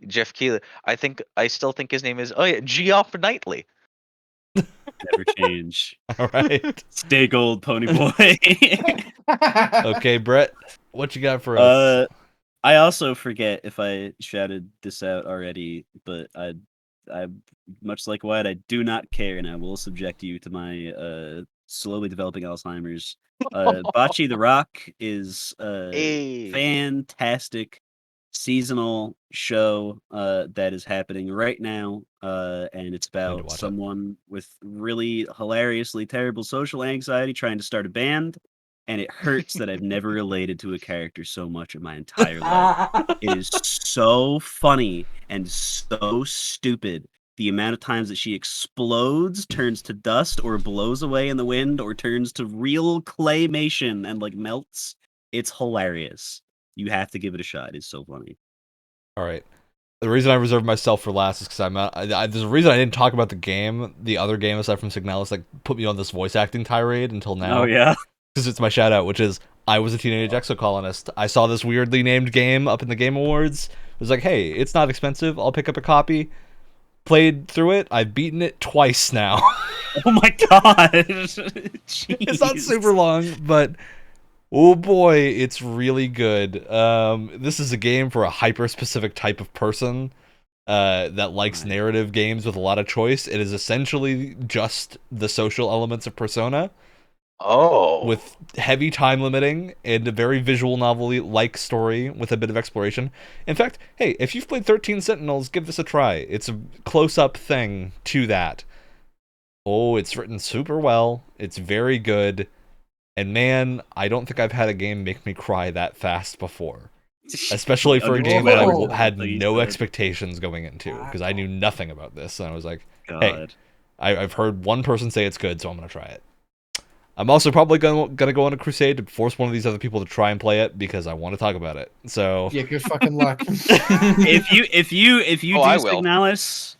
Jeff Keighley. I still think his name is Geoff Knightley. Never change. All right. Stay gold, pony boy. Okay, Brett, what you got for us? I also forget if I shouted this out already, but I much like Wyatt, I do not care, and I will subject you to my slowly developing Alzheimer's. Bocce the Rock is a fantastic seasonal show that is happening right now, and it's about someone with really hilariously terrible social anxiety trying to start a band. And it hurts that I've never related to a character so much in my entire life. It is so funny and so stupid. The amount of times that she explodes, turns to dust, or blows away in the wind, or turns to real claymation and like melts. It's hilarious. You have to give it a shot. It's so funny. All right. The reason I reserved myself for last is because there's a reason I didn't talk about the game. The other game aside from Signalis like put me on this voice acting tirade until now. Oh yeah. Because it's my shout out, which is I was a teenage exocolonist. I saw this weirdly named game up in the Game Awards. It was like, hey, it's not expensive. I'll pick up a copy. Played through it. I've beaten it twice now. Oh my god. It's not super long, but oh boy, it's really good. This is a game for a hyper-specific type of person that likes narrative games with a lot of choice. It is essentially just the social elements of Persona. With heavy time limiting and a very visual novel-like story with a bit of exploration. In fact, hey, if you've played 13 Sentinels, give this a try. It's a close-up thing to that. Oh, it's written super well. It's very good. And man, I don't think I've had a game make me cry that fast before. Especially for a game that I had no expectations going into, because I knew nothing about this. And I was like, hey, I've heard one person say it's good, so I'm going to try it. I'm also probably gonna go on a crusade to force one of these other people to try and play it because I want to talk about it. So yeah, good fucking luck. if you do Signalis,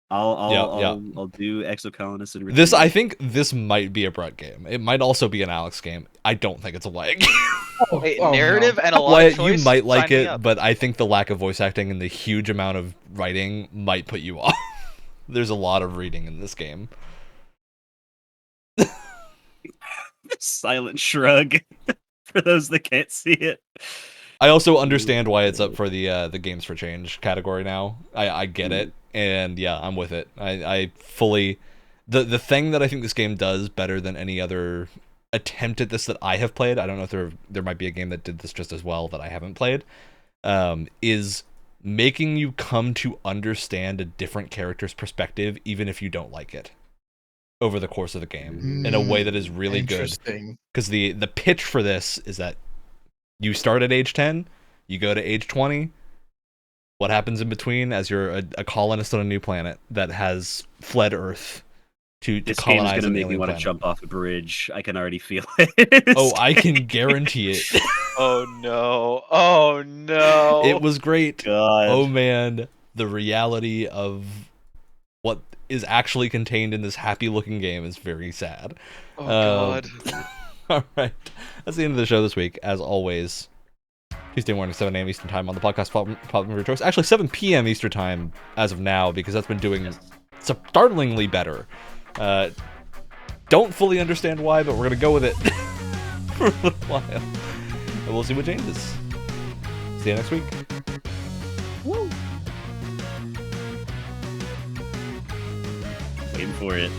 I'll do Exocolonist and this. I think this might be a Brett game. It might also be an Alex game. I don't think it's a Wyatt game. Narrative and a lot of choice. You might like it, but I think the lack of voice acting and the huge amount of writing might put you off. There's a lot of reading in this game. Silent shrug for those that can't see it. I also understand why it's up for the Games for Change category now. I get it, and yeah, I'm with it. I fully the thing that I think this game does better than any other attempt at this that I have played. I don't know if there might be a game that did this just as well that I haven't played. Is making you come to understand a different character's perspective, even if you don't like it, over the course of the game in a way that is really good. Because the pitch for this is that you start at age 10, you go to age 20. What happens in between as you're a colonist on a new planet that has fled Earth to this colonize game's gonna make me want to jump off a bridge. I can already feel it. Oh, I can guarantee it. Oh no. It was great. God. Oh man, the reality of what is actually contained in this happy looking game is very sad. Oh god. All right, that's the end of the show this week. As always, Tuesday morning, 7 a.m. Eastern time on the podcast platform of your choice. Actually 7 p.m. Eastern time as of now, because that's been doing startlingly better. Don't fully understand why, but we're gonna go with it for a little while, and we'll see what changes. See you next week. Woo. Waiting for it.